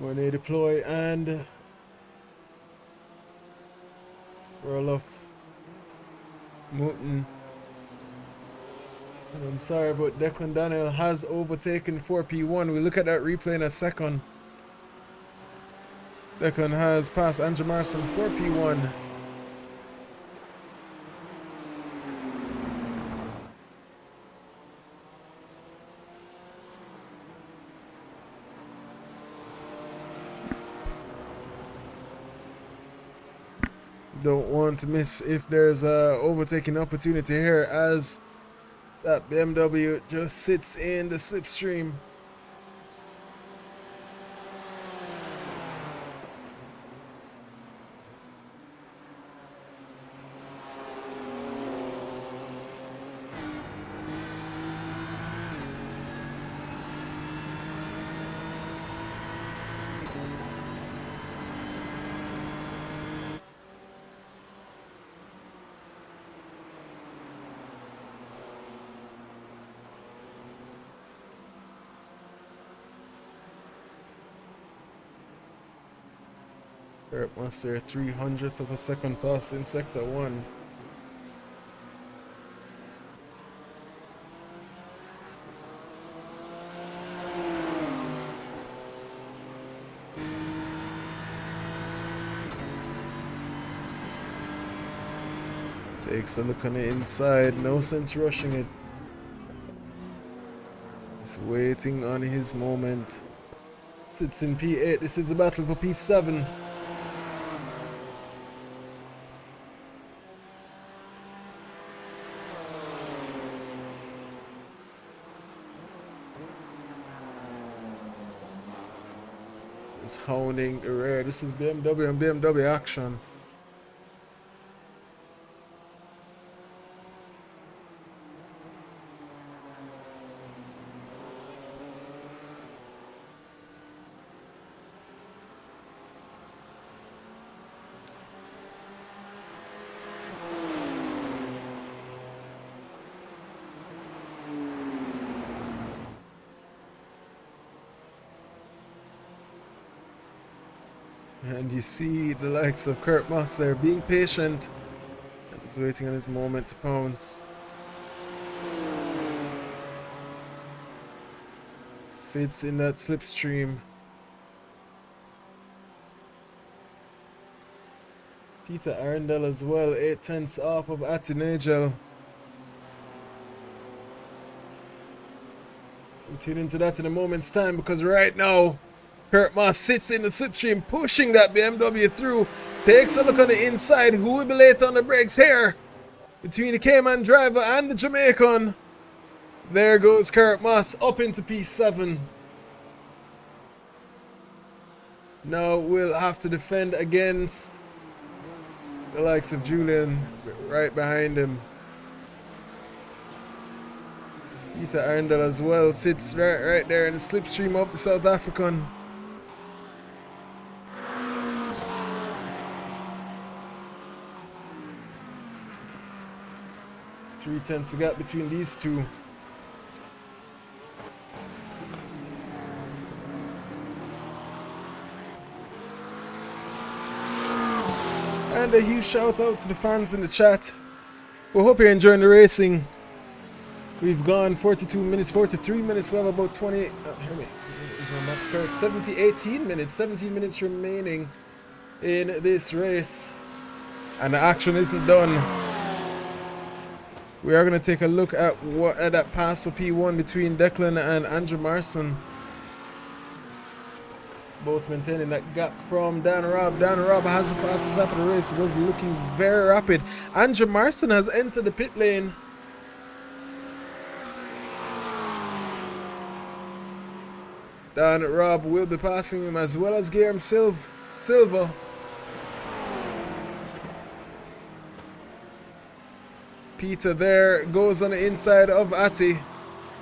When they deploy and roll off Mooten. And I'm sorry, but Declan Daniel has overtaken 4P1. We look at that replay in a second. Declan has passed Andrew Marson 4P1. Don't want to miss if there's a overtaking opportunity here, as that BMW just sits in the slipstream. Eric wants their 300th of a second fast in Sector 1. Takes a look on the inside, no sense rushing it. He's waiting on his moment. Sits in P8, this is a battle for P7. It's hounding the rear. This is BMW and BMW action. And you see the likes of Kurt Moss there being patient and just waiting on his moment to pounce. Sits in that slipstream. Peter Arundel as well, 8/10 off of Atinagel. We'll tune into that in a moment's time, because right now Kurt Moss sits in the slipstream, pushing that BMW through. Takes a look on the inside. Who will be late on the brakes here? Between the Cayman driver and the Jamaican. There goes Kurt Moss up into P7. Now we'll have to defend against the likes of Julian right behind him. Peter Arndal as well sits right there in the slipstream of the South African. Three-tenths gap between these two. And a huge shout out to the fans in the chat. We hope you're enjoying the racing. We've gone 42 minutes, 43 minutes. We have about 28. Hear me. That's correct. 17 minutes remaining in this race. And the action isn't done. We are going to take a look at that pass for P1 between Declan and Andrew Marson. Both maintaining that gap from Dan Robb. Dan Robb has the fastest lap of the race. It was looking very rapid. Andrew Marson has entered the pit lane. Dan Robb will be passing him, as well as Guillermo Silva. Peter there goes on the inside of Atti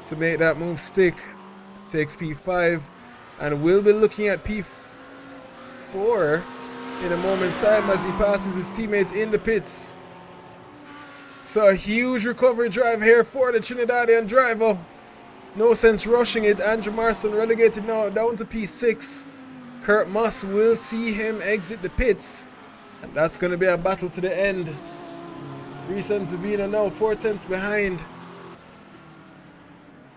to make that move stick. Takes P5. And we'll be looking at P4 in a moment's time as he passes his teammate in the pits. So a huge recovery drive here for the Trinidadian driver. No sense rushing it. Andrew Marson relegated now down to P6. Kurt Moss will see him exit the pits. And that's going to be a battle to the end. Reese and Savino now 4/10 behind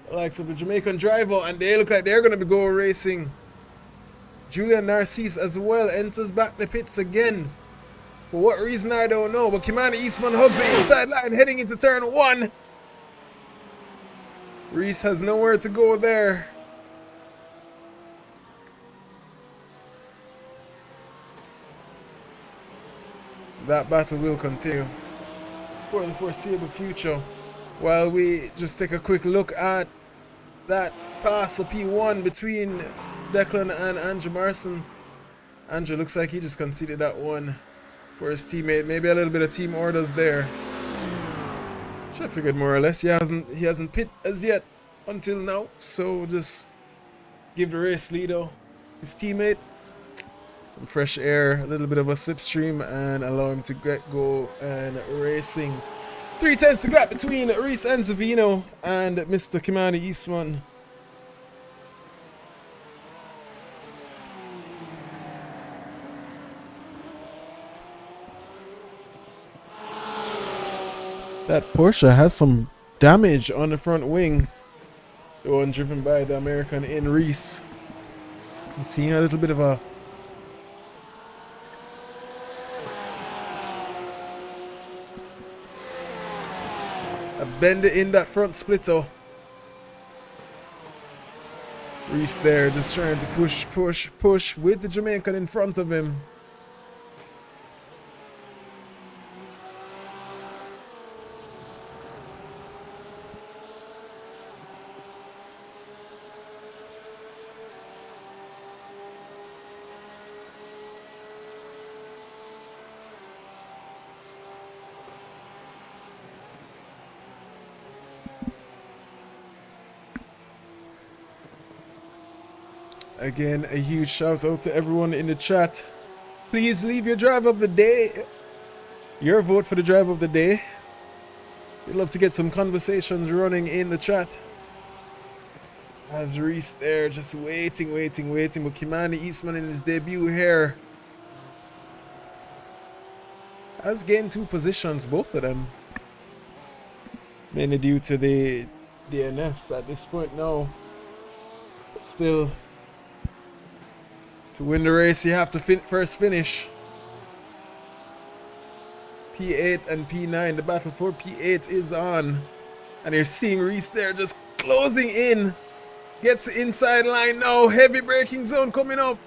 the likes of the Jamaican driver, and they look like they're going to be going racing. Julian Narcisse as well enters back the pits again. For what reason, I don't know, but Kimani Eastman hugs the inside line heading into turn 1. Reese has nowhere to go there. That battle will continue for the foreseeable future, while we just take a quick look at that pass of P1 between Declan and Andrew Marson. Andrew looks like he just conceded that one for his teammate. Maybe a little bit of team orders there. Which I figured more or less. He hasn't pit as yet until now, so just give the race leader his teammate some fresh air, a little bit of a slipstream, and allow him to go and racing. 3/10 gap between Reese and Savino and Mr. Kimani Eastman. That Porsche has some damage on the front wing. The one driven by the American in Reese. He's seeing a little bit of a bend in that front splitter. Reese there just trying to push with the Jamaican in front of him. Again, a huge shout out to everyone in the chat. Please leave your drive of the day, your vote for the drive of the day. We'd love to get some conversations running in the chat. As Reese there just waiting. But Kimani Eastman in his debut here has gained 2 positions, both of them. Mainly due to the DNFs at this point now. But still, to win the race, you have to first finish. P8 and P9, the battle for P8 is on. And you're seeing Reese there just closing in. Gets the inside line now, heavy braking zone coming up.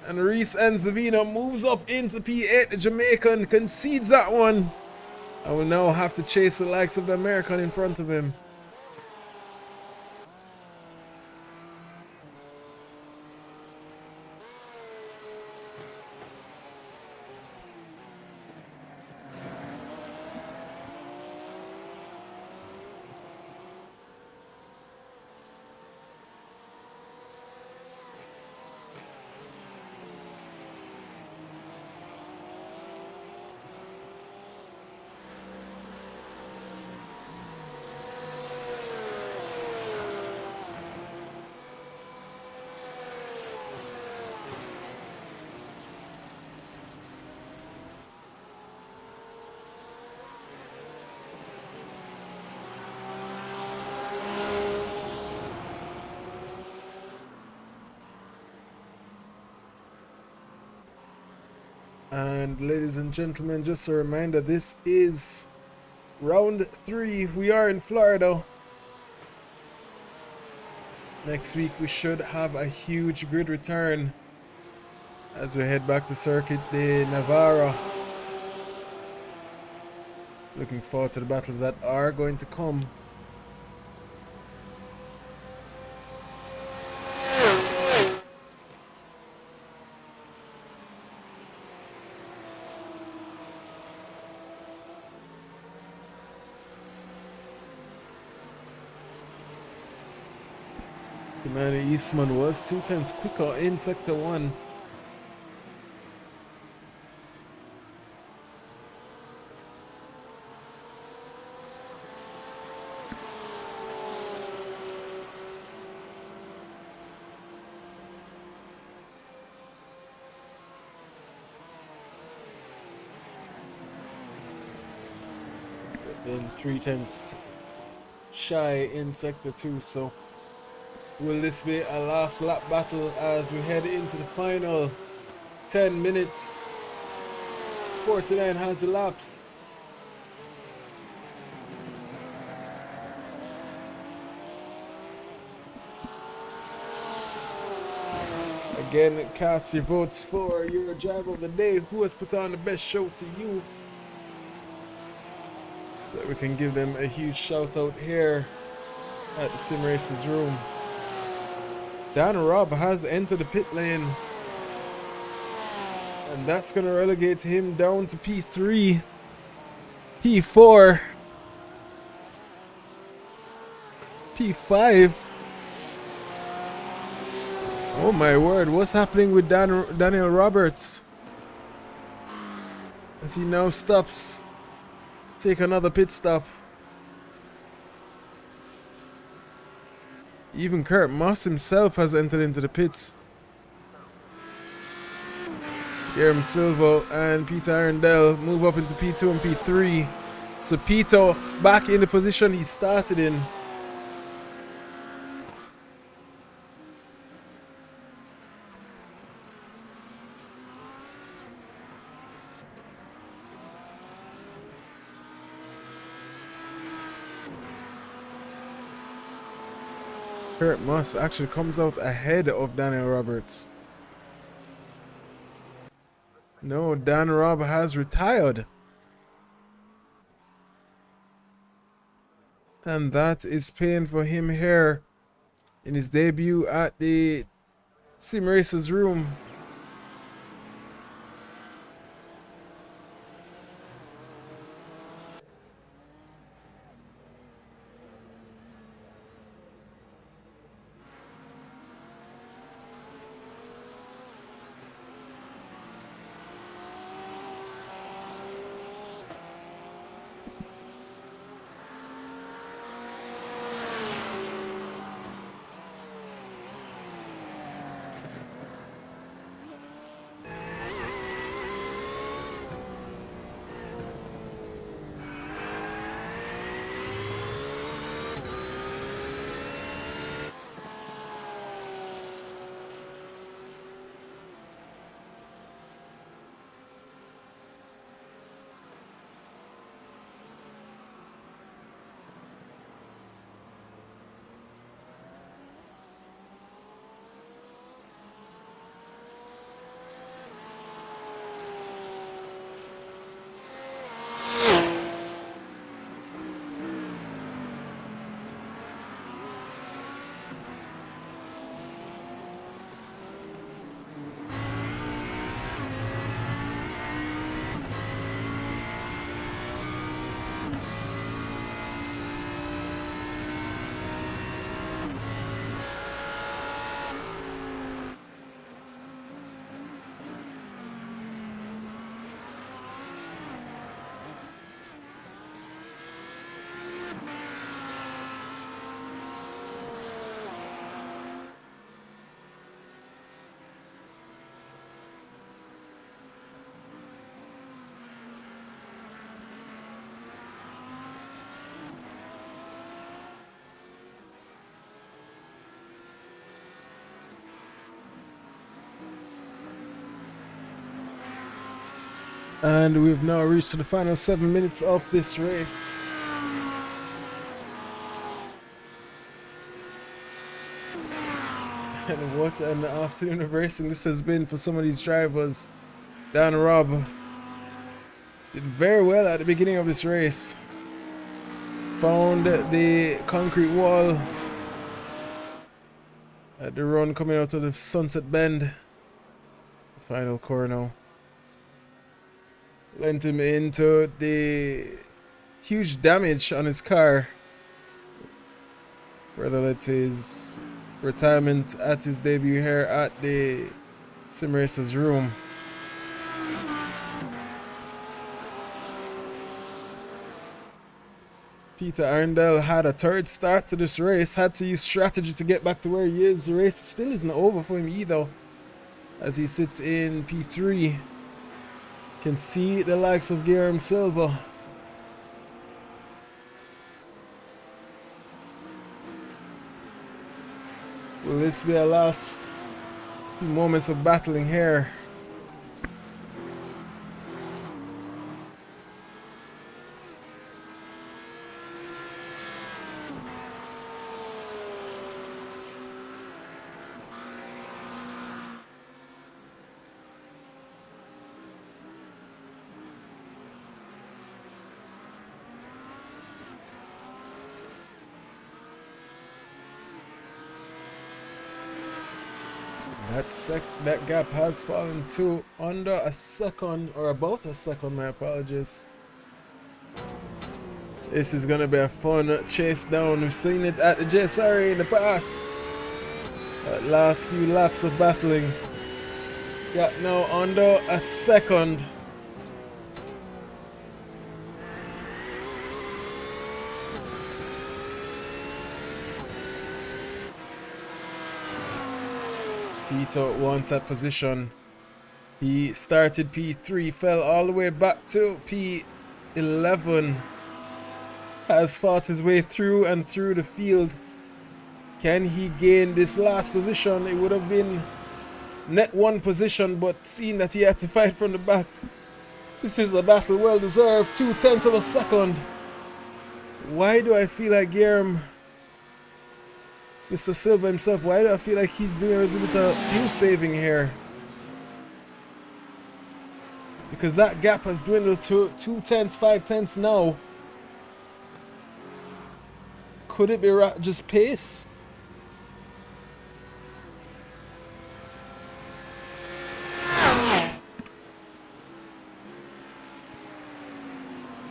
And Reese and Zavino moves up into P8. The Jamaican concedes that one. I will now have to chase the likes of the American in front of him. And ladies and gentlemen, just a reminder, this is round 3. We are in Florida. Next week we should have a huge grid return as we head back to Circuit de Navarra. Looking forward to the battles that are going to come. Commander Eastman was 2/10 quicker in Sector 1. Then 3/10 shy in Sector 2, so will this be a last lap battle as we head into the final 10 minutes? 49 has elapsed. Again, cast your votes for your driver of the day. Who has put on the best show to you? So that we can give them a huge shout out here at the Sim Races room. Dan Robb has entered the pit lane, and that's going to relegate him down to P3, P4, P5. Oh my word, what's happening with Daniel Roberts? As he now stops to take another pit stop. Even Kurt Moss himself has entered into the pits. Guillermo Silva and Peter Arundel move up into P2 and P3. So Peter back in the position he started in. Kurt Moss actually comes out ahead of Daniel Roberts. No, Dan Robb has retired. And that is paying for him here in his debut at the Sim Racers room. And we've now reached to the final 7 minutes of this race. And what an afternoon of racing this has been for some of these drivers. Dan Robb did very well at the beginning of this race. Found the concrete wall at the run coming out of the Sunset Bend. The final corner lent him into the huge damage on his car. Further led to his retirement at his debut here at the Sim Racers room. Peter Arundel had a third start to this race, had to use strategy to get back to where he is. The race still isn't over for him either, as he sits in P3. Can see the likes of Guillermo Silva. Will this be a last few moments of battling here? That gap has fallen to under a second, or about a second, my apologies. This is gonna be a fun chase down. We've seen it at the JSRA in the past. That last few laps of battling. Got now under a second. Peter wants that position. He started P3, fell all the way back to P11. Has fought his way through and through the field. Can he gain this last position? It would have been net one position, but seeing that he had to fight from the back, this is a battle well deserved. 0.2 of a second. Why do I feel like Guillermo, Mr. Silva himself, why do I feel like he's doing a little bit of fuel saving here? Because that gap has dwindled to 0.2, 0.5 now. Could it be just pace?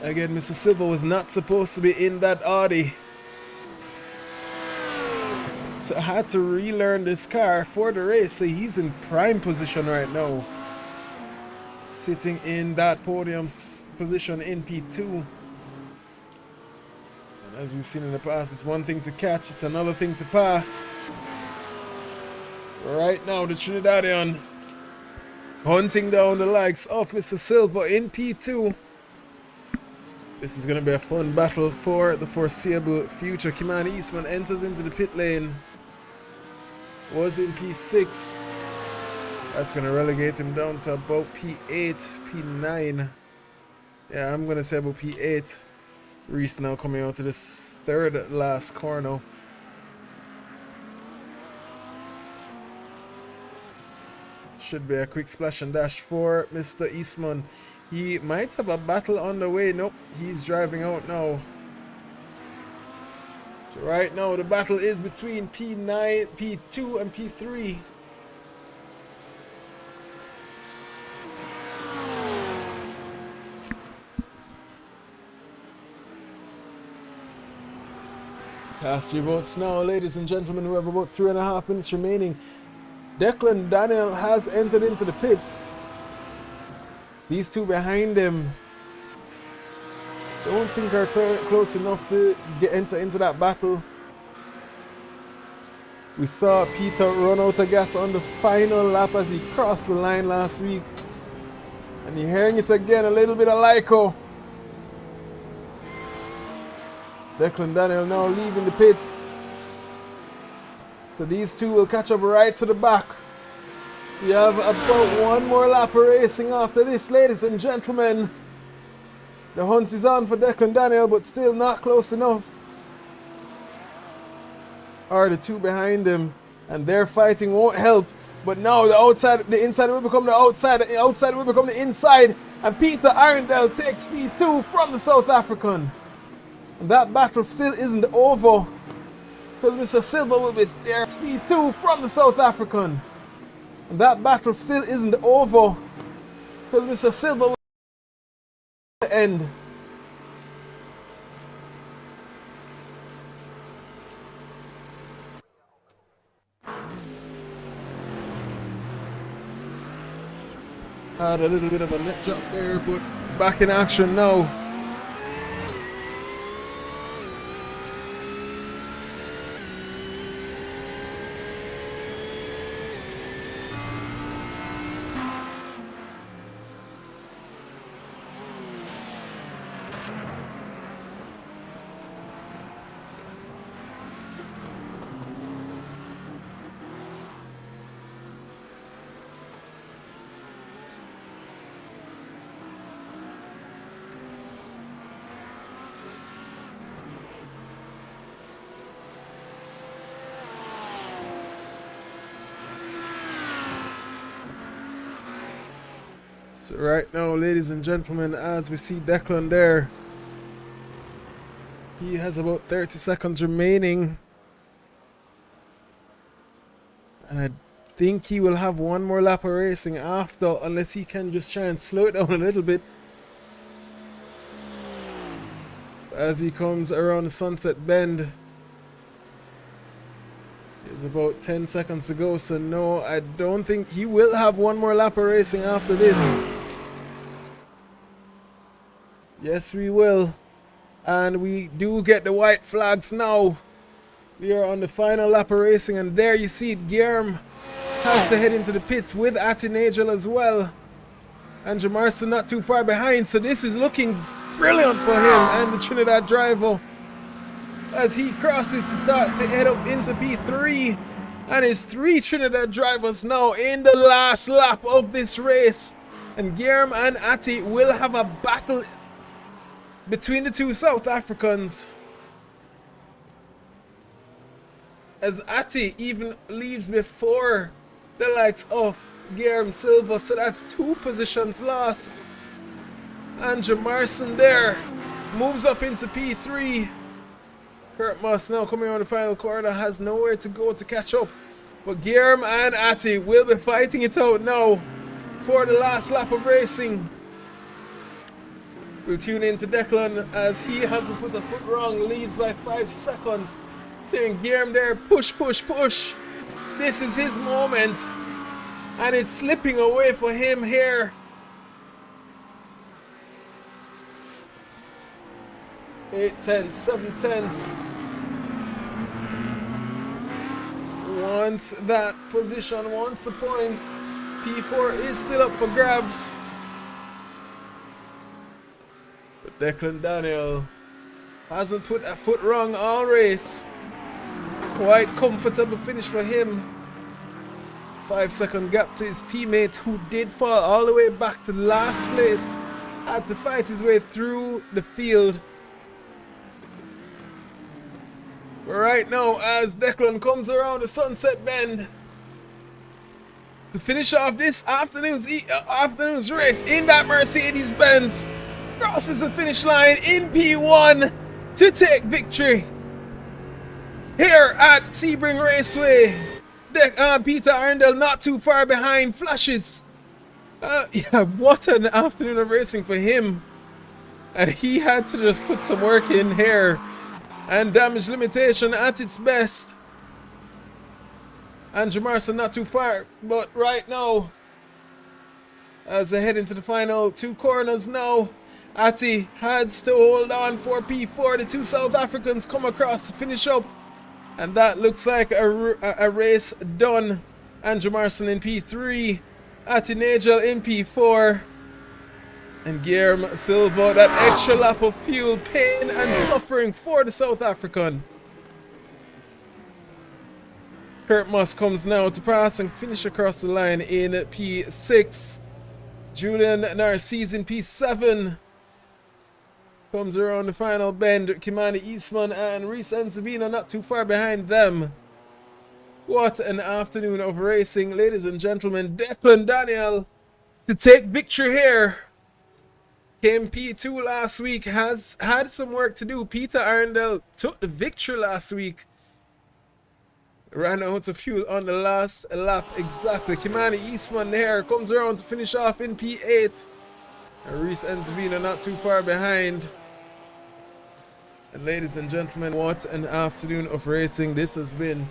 Again, Mr. Silva was not supposed to be in that Audi. So I had to relearn this car for the race, so he's in prime position right now. Sitting in that podium position in P2. And as we've seen in the past, it's one thing to catch, it's another thing to pass. Right now, the Trinidadian hunting down the likes of Mr. Silva in P2. This is going to be a fun battle for the foreseeable future. Cayman Eastman enters into the pit lane. Was in P6. That's going to relegate him down to about P8, P9. Yeah, I'm going to say about P8. Reese now coming out to this third last corner. Should be a quick splash and dash for Mr. Eastman. He might have a battle on the way. Nope, he's driving out now. So right now the battle is between P9, P2 and P3. Cast your votes now, ladies and gentlemen. We have about 3.5 minutes remaining. Declan Daniel has entered into the pits. These two behind him don't think are close enough to enter into that battle. We saw Peter run out of gas on the final lap as he crossed the line last week. And you're hearing it again, a little bit of Lyco. Declan Daniel now leaving the pits. So these two will catch up right to the back. We have about one more lap of racing after this, ladies and gentlemen. The hunt is on for Declan Daniel, but still not close enough. Are the two behind him, and their fighting won't help. But now the inside will become the outside, the outside will become the inside, and Peter Arundel takes P2 from the South African. And that battle still isn't over, because Mr. Silva will be there. P2 from the South African. And that battle still isn't over, because Mr. Silva will end. Had a little bit of a net drop there, but back in action now. So right now, ladies and gentlemen, as we see Declan there, he has about 30 seconds remaining. And I think he will have one more lap of racing after, unless he can just try and slow it down a little bit. As he comes around the Sunset Bend. There's about 10 seconds to go, so no, I don't think he will have one more lap of racing after this. Yes, we will. And we do get the white flags now. We are on the final lap of racing, and there you see it. Guillermo has to head into the pits with Ati Nagel as well. And Jamarson not too far behind, so this is looking brilliant for him and the Trinidad driver. As he crosses to start to head up into P3. And there's 3 Trinidad drivers now in the last lap of this race. And Guillermo and Ati will have a battle between the 2 South Africans. As Ati even leaves before the likes of Guillermo Silva. So that's 2 positions lost. And Jamarson there moves up into P3. Kurt Moss now coming on the final corner, has nowhere to go to catch up. But Guillermo and Ati will be fighting it out now for the last lap of racing. We'll tune in to Declan as he hasn't put a foot wrong, leads by 5 seconds. Seeing Guillermo there, push, push, push. This is his moment. And it's slipping away for him here. 8 tenths, 7 tenths. Once that position, once the points, P4 is still up for grabs. But Declan Daniel hasn't put a foot wrong all race. Quite comfortable finish for him. 5-second gap to his teammate, who did fall all the way back to last place. Had to fight his way through the field. Right now, as Declan comes around the Sunset Bend to finish off this afternoon's race in that Mercedes-Benz, crosses the finish line in P1 to take victory here at Sebring Raceway. Peter Arundel not too far behind, flashes. Yeah, what an afternoon of racing for him. And he had to just put some work in here. And damage limitation at its best. And Jamarson not too far, but right now, as they head into the final 2 corners now, Ati has to hold on for P4. The 2 South Africans come across to finish up, and that looks like a race done. And Jamarson in P3, Ati Nagel in P4. And Guillermo Silva, that extra lap of fuel, pain and suffering for the South African. Kurt Moss comes now to pass and finish across the line in P6. Julian Narcisse in P7 comes around the final bend. Kimani Eastman and Reese Enzavino not too far behind them. What an afternoon of racing, ladies and gentlemen. Declan Daniel to take victory here. Came P2 last week, has had some work to do. Peter Arundel took the victory last week. Ran out of fuel on the last lap, exactly. Kimani Eastman there comes around to finish off in P8. And Reese Enzavino not too far behind. And ladies and gentlemen, what an afternoon of racing this has been.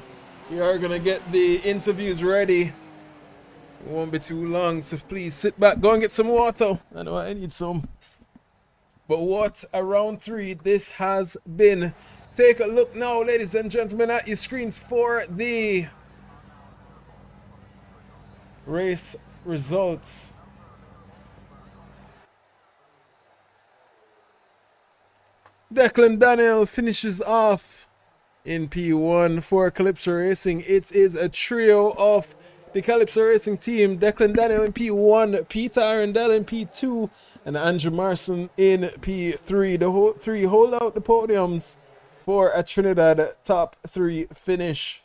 We are going to get the interviews ready. It won't be too long, so please sit back, go and get some water. I know I need some. But what a round 3 this has been. Take a look now, ladies and gentlemen, at your screens for the race results. Declan Daniel finishes off in P1 for Calypso Racing. It is a trio of the Calypso Racing team. Declan Daniel in P1, Peter Arundel in P2, and Andrew Marson in P3. The three hold out the podiums for a Trinidad top 3 finish.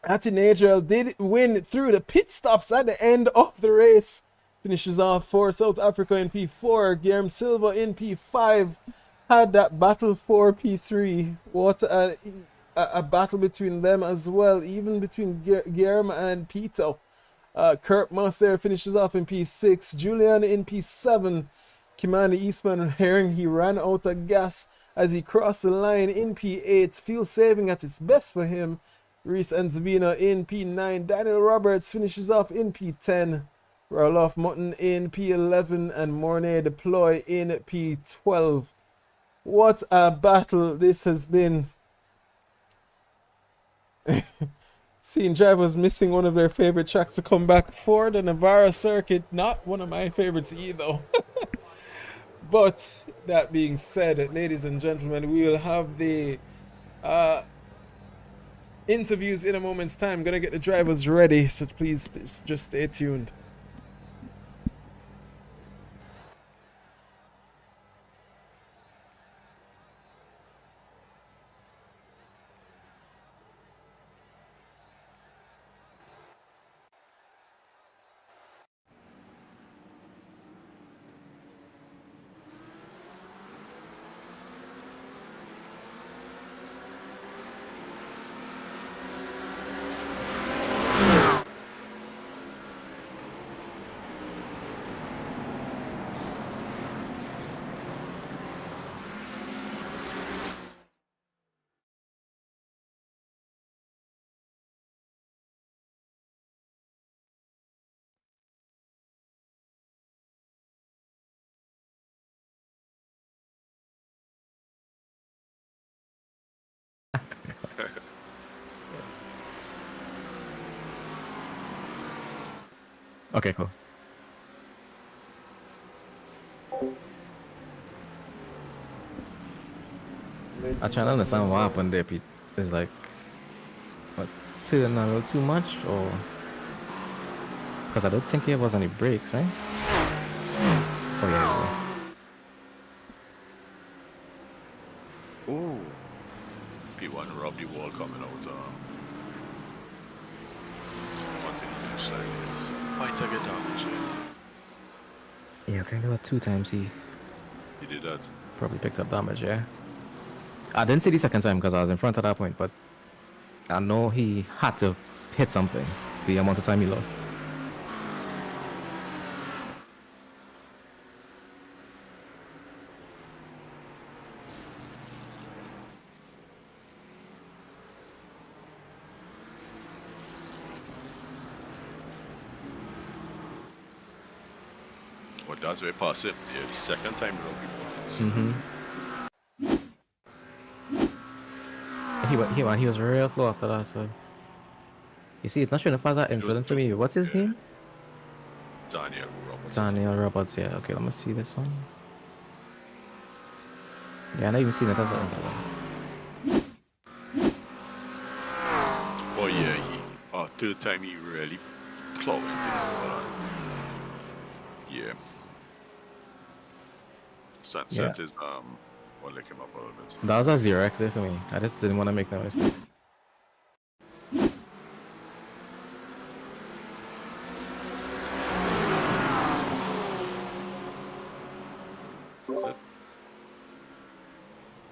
Ati Nagel did win through the pit stops at the end of the race. Finishes off for South Africa in P4. Guillermo Silva in P5. Had that battle for P3. What a battle between them as well, even between Guillermo and Pito. Kurt Moss finishes off in P6. Julian in P7. Kimani Eastman hearing he ran out of gas as he crossed the line in P8. Fuel saving at its best for him. Reese Enzavino in P9. Daniel Roberts finishes off in P10. Roloff Mutton in P11. And Mornay Deploy in P12. What a battle this has been. Seeing drivers missing one of their favorite tracks to come back for the Navarra circuit. Not one of my favorites either. But that being said, ladies and gentlemen, we will have the interviews in a moment's time. I'm gonna get the drivers ready, so please just stay tuned. Okay, cool. I'm trying to understand what happened there, Pete. It's like, what, turning a little too much, or because I don't think there was any brakes, right? Oh yeah. Ooh. P1 Rob the wall coming out. Until he finished like this. Might take it damage, Yeah, I think there were 2 times he did that. probably picked up damage, yeah. I didn't see the second time because I was in front at that point, but I know he had to hit something, the amount of time he lost. But that's where pass it. Yeah, the second time Rob the wall. He was real slow after that, so you see, it's not showing up as that incident for me. What's his name? Daniel Roberts. Daniel Roberts, yeah. Okay, let me see this one. Yeah, I not even seen it as an incident. Oh yeah, to the time he really plowed into the wall. Yeah. Sunset is will lick him up a little bit. That was a 0x there for me. I just didn't want to make no mistakes. That's it.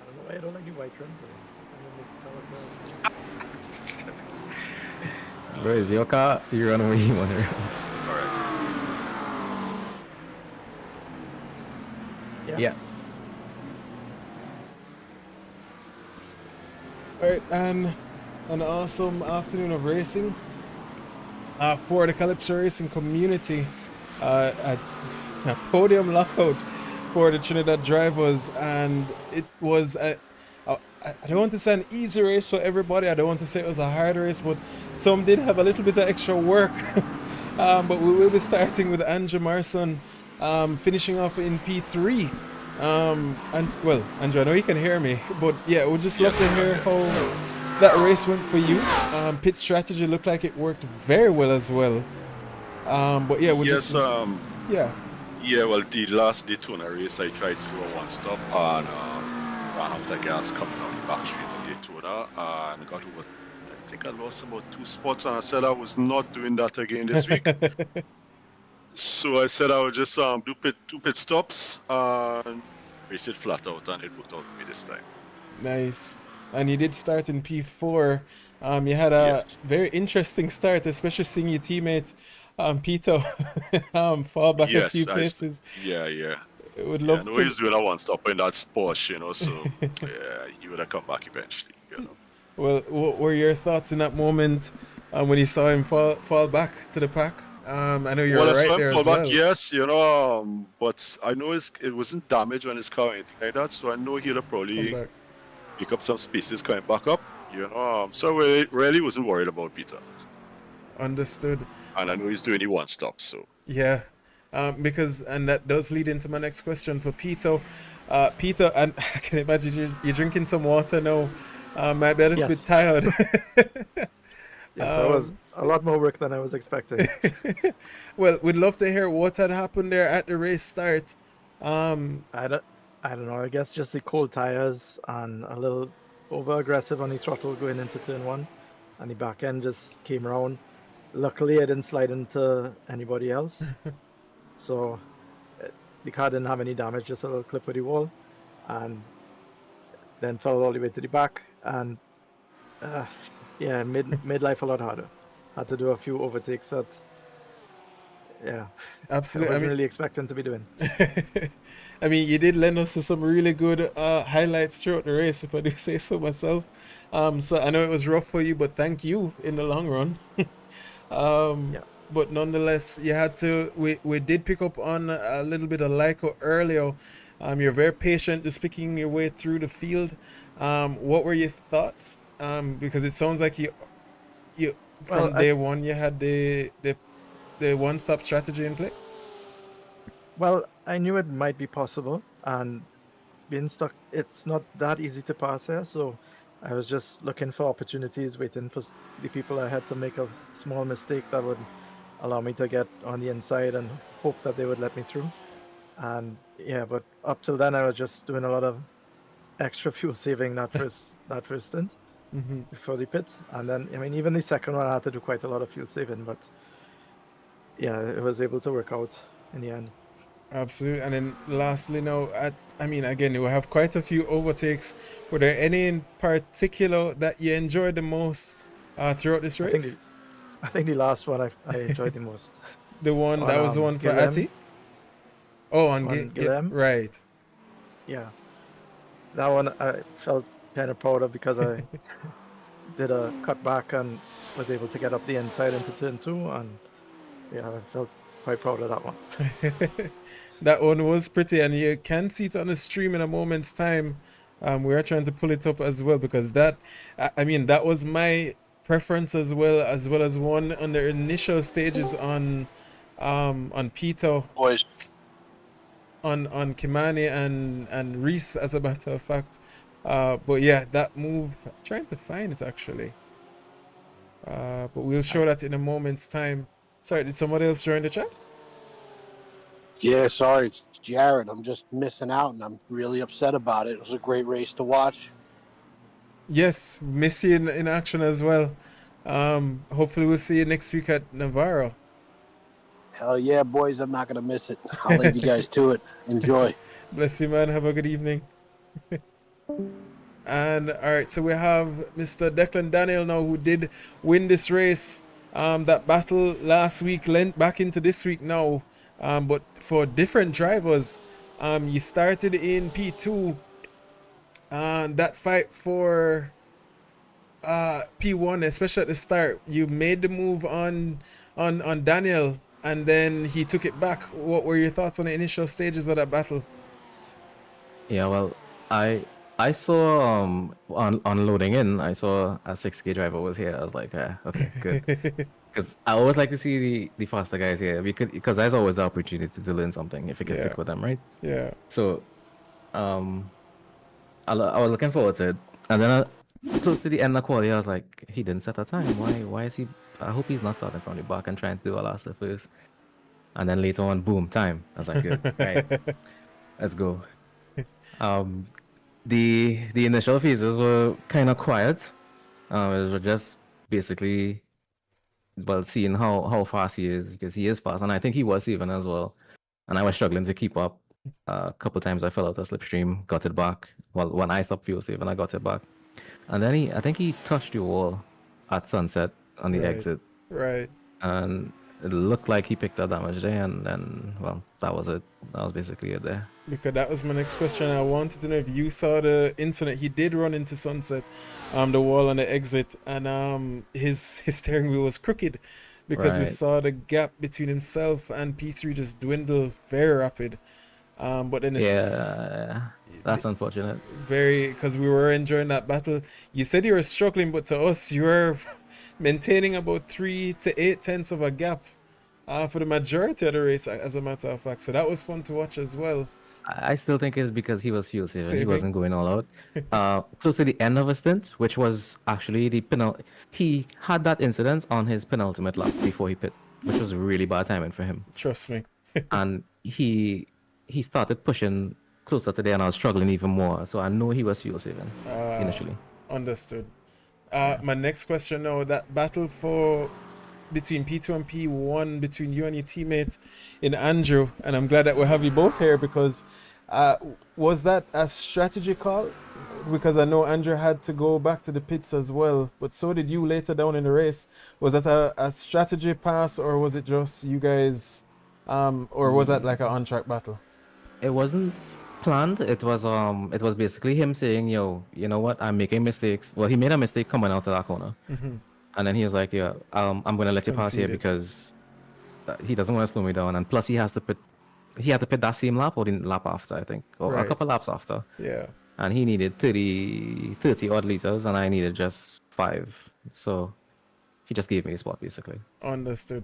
I don't know why I don't like the white rims. Bro, is your car? You run where you want to run. Alright. Yeah. Alright, and an awesome afternoon of racing for the Calypso Racing community. A podium lockout for the Trinidad drivers, and it was I don't want to say an easy race for everybody. I don't want to say it was a hard race, but some did have a little bit of extra work. But we will be starting with Andrew Marson, finishing off in P3. And well, Andrew, I know you can hear me, but yeah, we'd just love to hear how that race went for you. Pit strategy looked like it worked very well as well. But yeah, yeah, well, the last Daytona race, I tried to do a one-stop and ran out of gas coming on the back straight in Daytona and got over. I think I lost about 2 spots, and I said I was not doing that again this week. So I said I would just do two pit stops and race it flat out, and it worked out for me this time. Nice. And you did start in P4. You had a very interesting start, especially seeing your teammate Pito fall back a few places. Yeah. Would love I know to. he's doing a one-stop in that Porsche, you know, so yeah, he would have come back eventually, you know. Well, what were your thoughts in that moment when you saw him fall back to the pack? I know you're right there as well. Yes, you know, but I know it wasn't damaged on his car or anything like that, so I know he'll probably pick up some spaces coming back up, you know. So I really wasn't worried about Peter. Understood. And I know he's doing the one-stop, so. Yeah, because, and that does lead into my next question for Pito. Pito, and I can imagine you're drinking some water now. Might be a little bit tired. Yes, that was a lot more work than I was expecting. Well, we'd love to hear what had happened there at the race start. I don't know. I guess just the cold tires and a little over-aggressive on the throttle going into turn 1, and the back end just came around. Luckily, I didn't slide into anybody else, so the car didn't have any damage, just a little clip with the wall, and then fell all the way to the back, and yeah, made life a lot harder. Had to do a few overtakes that, yeah, absolutely. I wasn't really expecting to be doing. I mean, you did lend us to some really good highlights throughout the race, if I do say so myself. So I know it was rough for you, but thank you in the long run. But nonetheless, you had to. We did pick up on a little bit of Lyco earlier. You're very patient, just picking your way through the field. What were your thoughts? Because it sounds like you from day one you had the one-stop strategy in play. Well, I knew it might be possible, and being stuck, it's not that easy to pass here. So I was just looking for opportunities, waiting for the people I had to make a small mistake that would allow me to get on the inside and hope that they would let me through. And yeah, but up till then, I was just doing a lot of extra fuel saving that first stint before the pit. And then, I mean, even the second one, I had to do quite a lot of fuel saving, but yeah, it was able to work out in the end. Absolutely. And then lastly, now, I mean, again, you have quite a few overtakes. Were there any in particular that you enjoyed the most throughout this race? I think the last one I enjoyed the most. The one that was the one for Ati? Oh, on Guillem? Right. Yeah. That one I felt kind of proud of because I did a cutback and was able to get up the inside into turn 2, and yeah, I felt quite proud of that one. That one was pretty, and you can see it on the stream in a moment's time. We are trying to pull it up as well, because that, I mean, that was my preference as well as one on the initial stages on Pito, Boys, on Kimani and Reese, as a matter of fact. But yeah, that move, I'm trying to find it actually. But we'll show that in a moment's time. Sorry, did somebody else join the chat? Yeah, sorry, it's Jared. I'm just missing out, and I'm really upset about it. It was a great race to watch. Yes, miss you in action as well. Hopefully we'll see you next week at Navarro. Hell yeah, boys. I'm not going to miss it. I'll leave you guys to it. Enjoy. Bless you, man. Have a good evening. And all right, so we have Mr. Declan Daniel now, who did win this race. That battle last week lent back into this week now, but for different drivers. You started in P2. That fight for P1, especially at the start, you made the move on Daniel, and then he took it back. What were your thoughts on the initial stages of that battle? Yeah, well, I saw on loading in, I saw a 6K driver was here. I was like, okay, good. Because I always like to see the faster guys here, because there's always the opportunity to learn something if you can stick with them, right? Yeah. So, I was looking forward to it, and then close to the end of quality, I was like, he didn't set a time. Why is he? I hope he's not starting from the back and trying to do a last stuff first. And then later on, boom, time. I was like, good, right, let's go. The initial phases were kind of quiet. It was just basically, well, seeing how fast he is, because he is fast, and I think he was even as well. And I was struggling to keep up. A couple times I fell out of slipstream, got it back. Well, when I stopped fuel saving, I got it back. And then I think he touched the wall at sunset on the exit. Right. And it looked like he picked up damage there, and then, well, that was it. That was basically it there. Because that was my next question. I wanted to know if you saw the incident. He did run into sunset, the wall on the exit, and his steering wheel was crooked, because we saw the gap between himself and P3 just dwindle very rapid. But then that's unfortunate. Very, because we were enjoying that battle. You said you were struggling, but to us, you were maintaining about 3 to 8 tenths of a gap for the majority of the race, as a matter of fact. So that was fun to watch as well. I still think it's because he was fuel saving. He wasn't going all out. Close to the end of a stint, which was actually the penalty. He had that incident on his penultimate lap before he pit, which was really bad timing for him. Trust me. And he started pushing closer to there, and I was struggling even more. So I know he was fuel saving initially. Understood. My next question now, that battle between P2 and P1, between you and your teammate in Andrew, and I'm glad that we have you both here, because was that a strategy call? Because I know Andrew had to go back to the pits as well, but so did you later down in the race. Was that a strategy pass, or was it just you guys, or was that like an on-track battle? It wasn't planned. It was basically him saying, yo, you know what, I'm making mistakes. Well, he made a mistake coming out of that corner. And then he was like, yeah, I'm gonna let you pass here because he doesn't want to slow me down, and plus he had to pit that same lap or the lap after, I think, or a couple laps after. Yeah. And he needed 30 odd liters, and I needed just 5. So he just gave me a spot basically. Understood.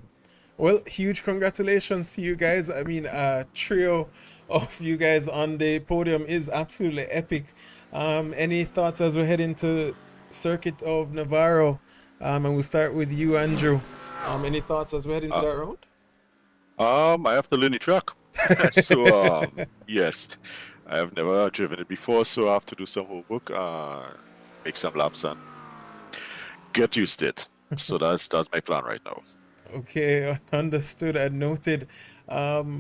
Well, huge congratulations to you guys. I mean, a trio of you guys on the podium is absolutely epic. Any thoughts as we head into Circuit of Navarro? And we'll start with you, Andrew. Any thoughts as we head into that round? I have to learn the track. So, yes, I have never driven it before, so I have to do some homework, make some laps, and get used to it. So that's my plan right now. Okay, understood and noted. Well,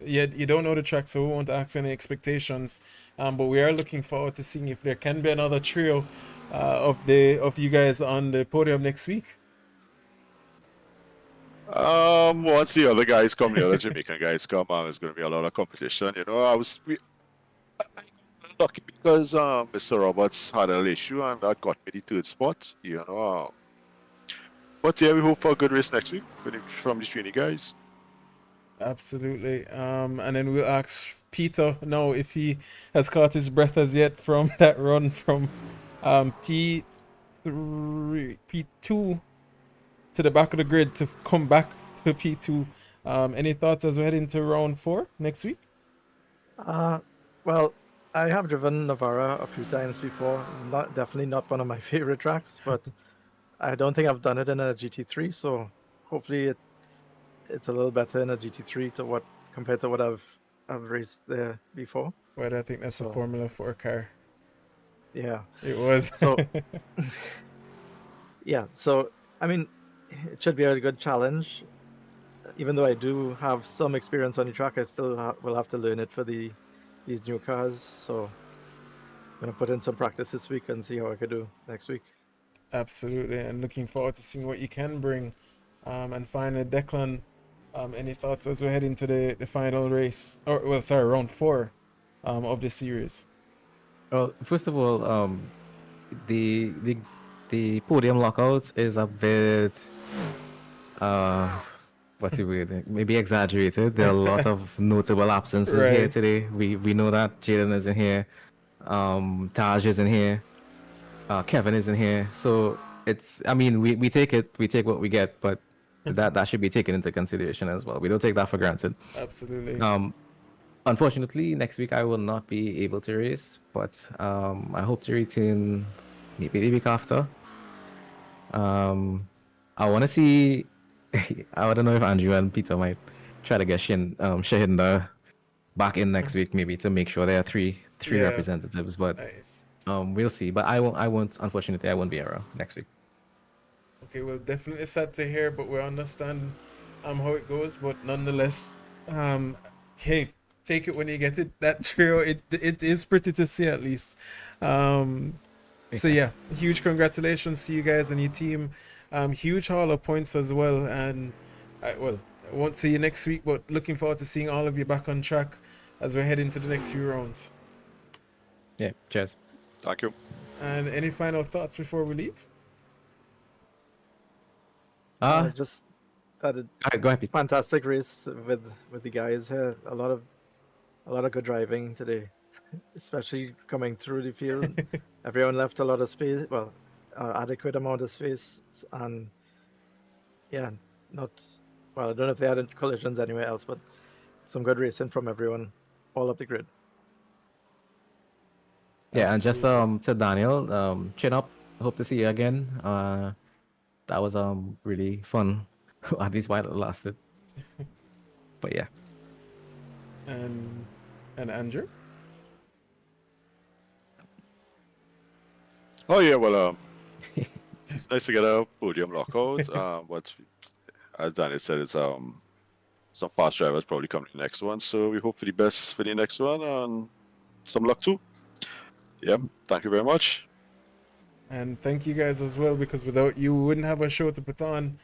you don't know the track, so we won't ask any expectations. But we are looking forward to seeing if there can be another trio of you guys on the podium next week. Once the other guys come, the other Jamaican guys come, there's going to be a lot of competition. You know, I got lucky because Mr. Roberts had an issue, and that got me the 3rd spot. You know. But yeah, we hope for a good race next week from the Trini guys. Absolutely. And then we'll ask Peter now if he has caught his breath as yet from that run from P2 to the back of the grid to come back to P2. Any thoughts as we head into round 4 next week? Well, I have driven Navarra a few times before. Definitely not one of my favorite tracks, but I don't think I've done it in a GT3, so hopefully it's a little better in a GT3 compared to what I've raced there before. But I think that's a So- Formula 4 car. Yeah. It was. So yeah, so I mean, it should be a good challenge. Even though I do have some experience on the track, I still will have to learn it for these new cars. So I'm gonna put in some practice this week and see how I could do next week. Absolutely, and looking forward to seeing what you can bring. And finally, Declan, any thoughts as we head into the final race, or well, sorry, round 4 of the series? Well, first of all, the podium lockouts is a bit what's the word? Maybe exaggerated. There are a lot of notable absences here Right. today. We know that Jaden isn't here, Taj isn't here, Kevin isn't here. So it's, I mean, we take what we get, but that should be taken into consideration as well. We don't take that for granted. Absolutely. Unfortunately, next week I will not be able to race, but I hope to return maybe the week after. I want to see. I don't know if Andrew and Peter might try to get Shahinda back in next week, maybe to make sure there are three Yeah. representatives. But Nice. we'll see. But I won't. Unfortunately, I won't be around next week. Okay, well, definitely sad to hear, but we understand how it goes. But nonetheless, hey, take it when you get it. That trio, it is pretty to see at least. So yeah, huge congratulations to you guys and your team. Huge haul of points as well. And I won't see you next week, but looking forward to seeing all of you back on track as we head into the next few rounds. Yeah. Cheers. Thank you. And any final thoughts before we leave? Just that it All right, go ahead, Peter. fantastic race with the guys here. A lot of good driving today, especially coming through the field. Everyone left a lot of space, well, adequate amount of space, and yeah, I don't know if they had collisions anywhere else, but some good racing from everyone, all up the grid. Yeah, and just Absolutely. to Daniel, chin up. Hope to see you again. That was really fun, at least while it lasted. But yeah. And Andrew? Oh yeah, well, it's nice to get a podium lockout. But as Daniel said, it's some fast drivers probably coming to the next one. So we hope for the best for the next one, and some luck too. Yeah, thank you very much. And thank you guys as well, because without you, we wouldn't have a show to put on.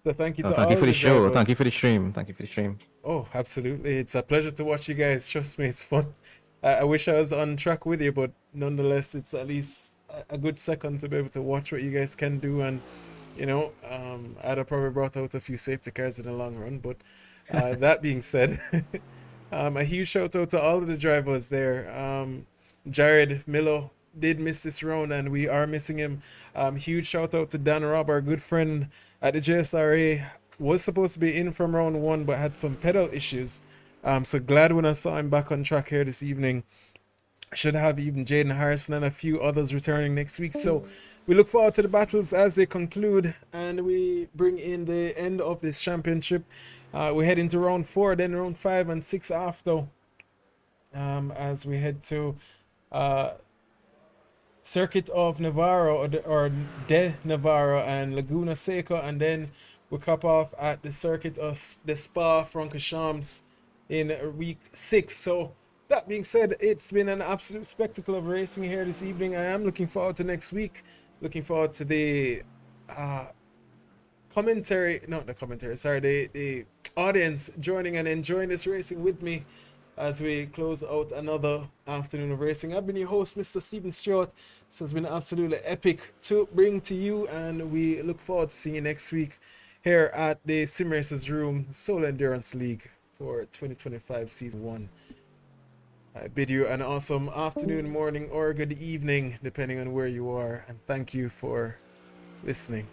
So thank you to all Thank you for the show. drivers. Thank you for the stream. Thank you for the stream. Oh, absolutely. It's a pleasure to watch you guys. Trust me, it's fun. I wish I was on track with you, but nonetheless, it's at least a good second to be able to watch what you guys can do. And, you know, I'd have probably brought out a few safety cars in the long run. But that being said, a huge shout out to all of the drivers there. Jared Milo did miss this round, and we are missing him. Huge shout out to Dan Robb, our good friend at the JSRA. Was supposed to be in from round 1, but had some pedal issues. So glad when I saw him back on track here this evening. Should have even Jaden Harrison and a few others returning next week. So we look forward to the battles as they conclude, and we bring in the end of this championship. We head into round 4, then round 5 and 6 after. As we head to Circuit of Navarro or De Navarro and Laguna Seca, and then we cap off at the Circuit of the Spa Francorchamps in week 6. So that being said, it's been an absolute spectacle of racing here this evening. I am looking forward to next week. Looking forward to the the audience joining and enjoying this racing with me as we close out another afternoon of racing. I've been your host, Mr. Stephen Stewart. This has been absolutely epic to bring to you, and we look forward to seeing you next week here at the Sim Racers Room Solo Endurance League for 2025 Season 1. I bid you an awesome afternoon, morning, or good evening, depending on where you are, and thank you for listening.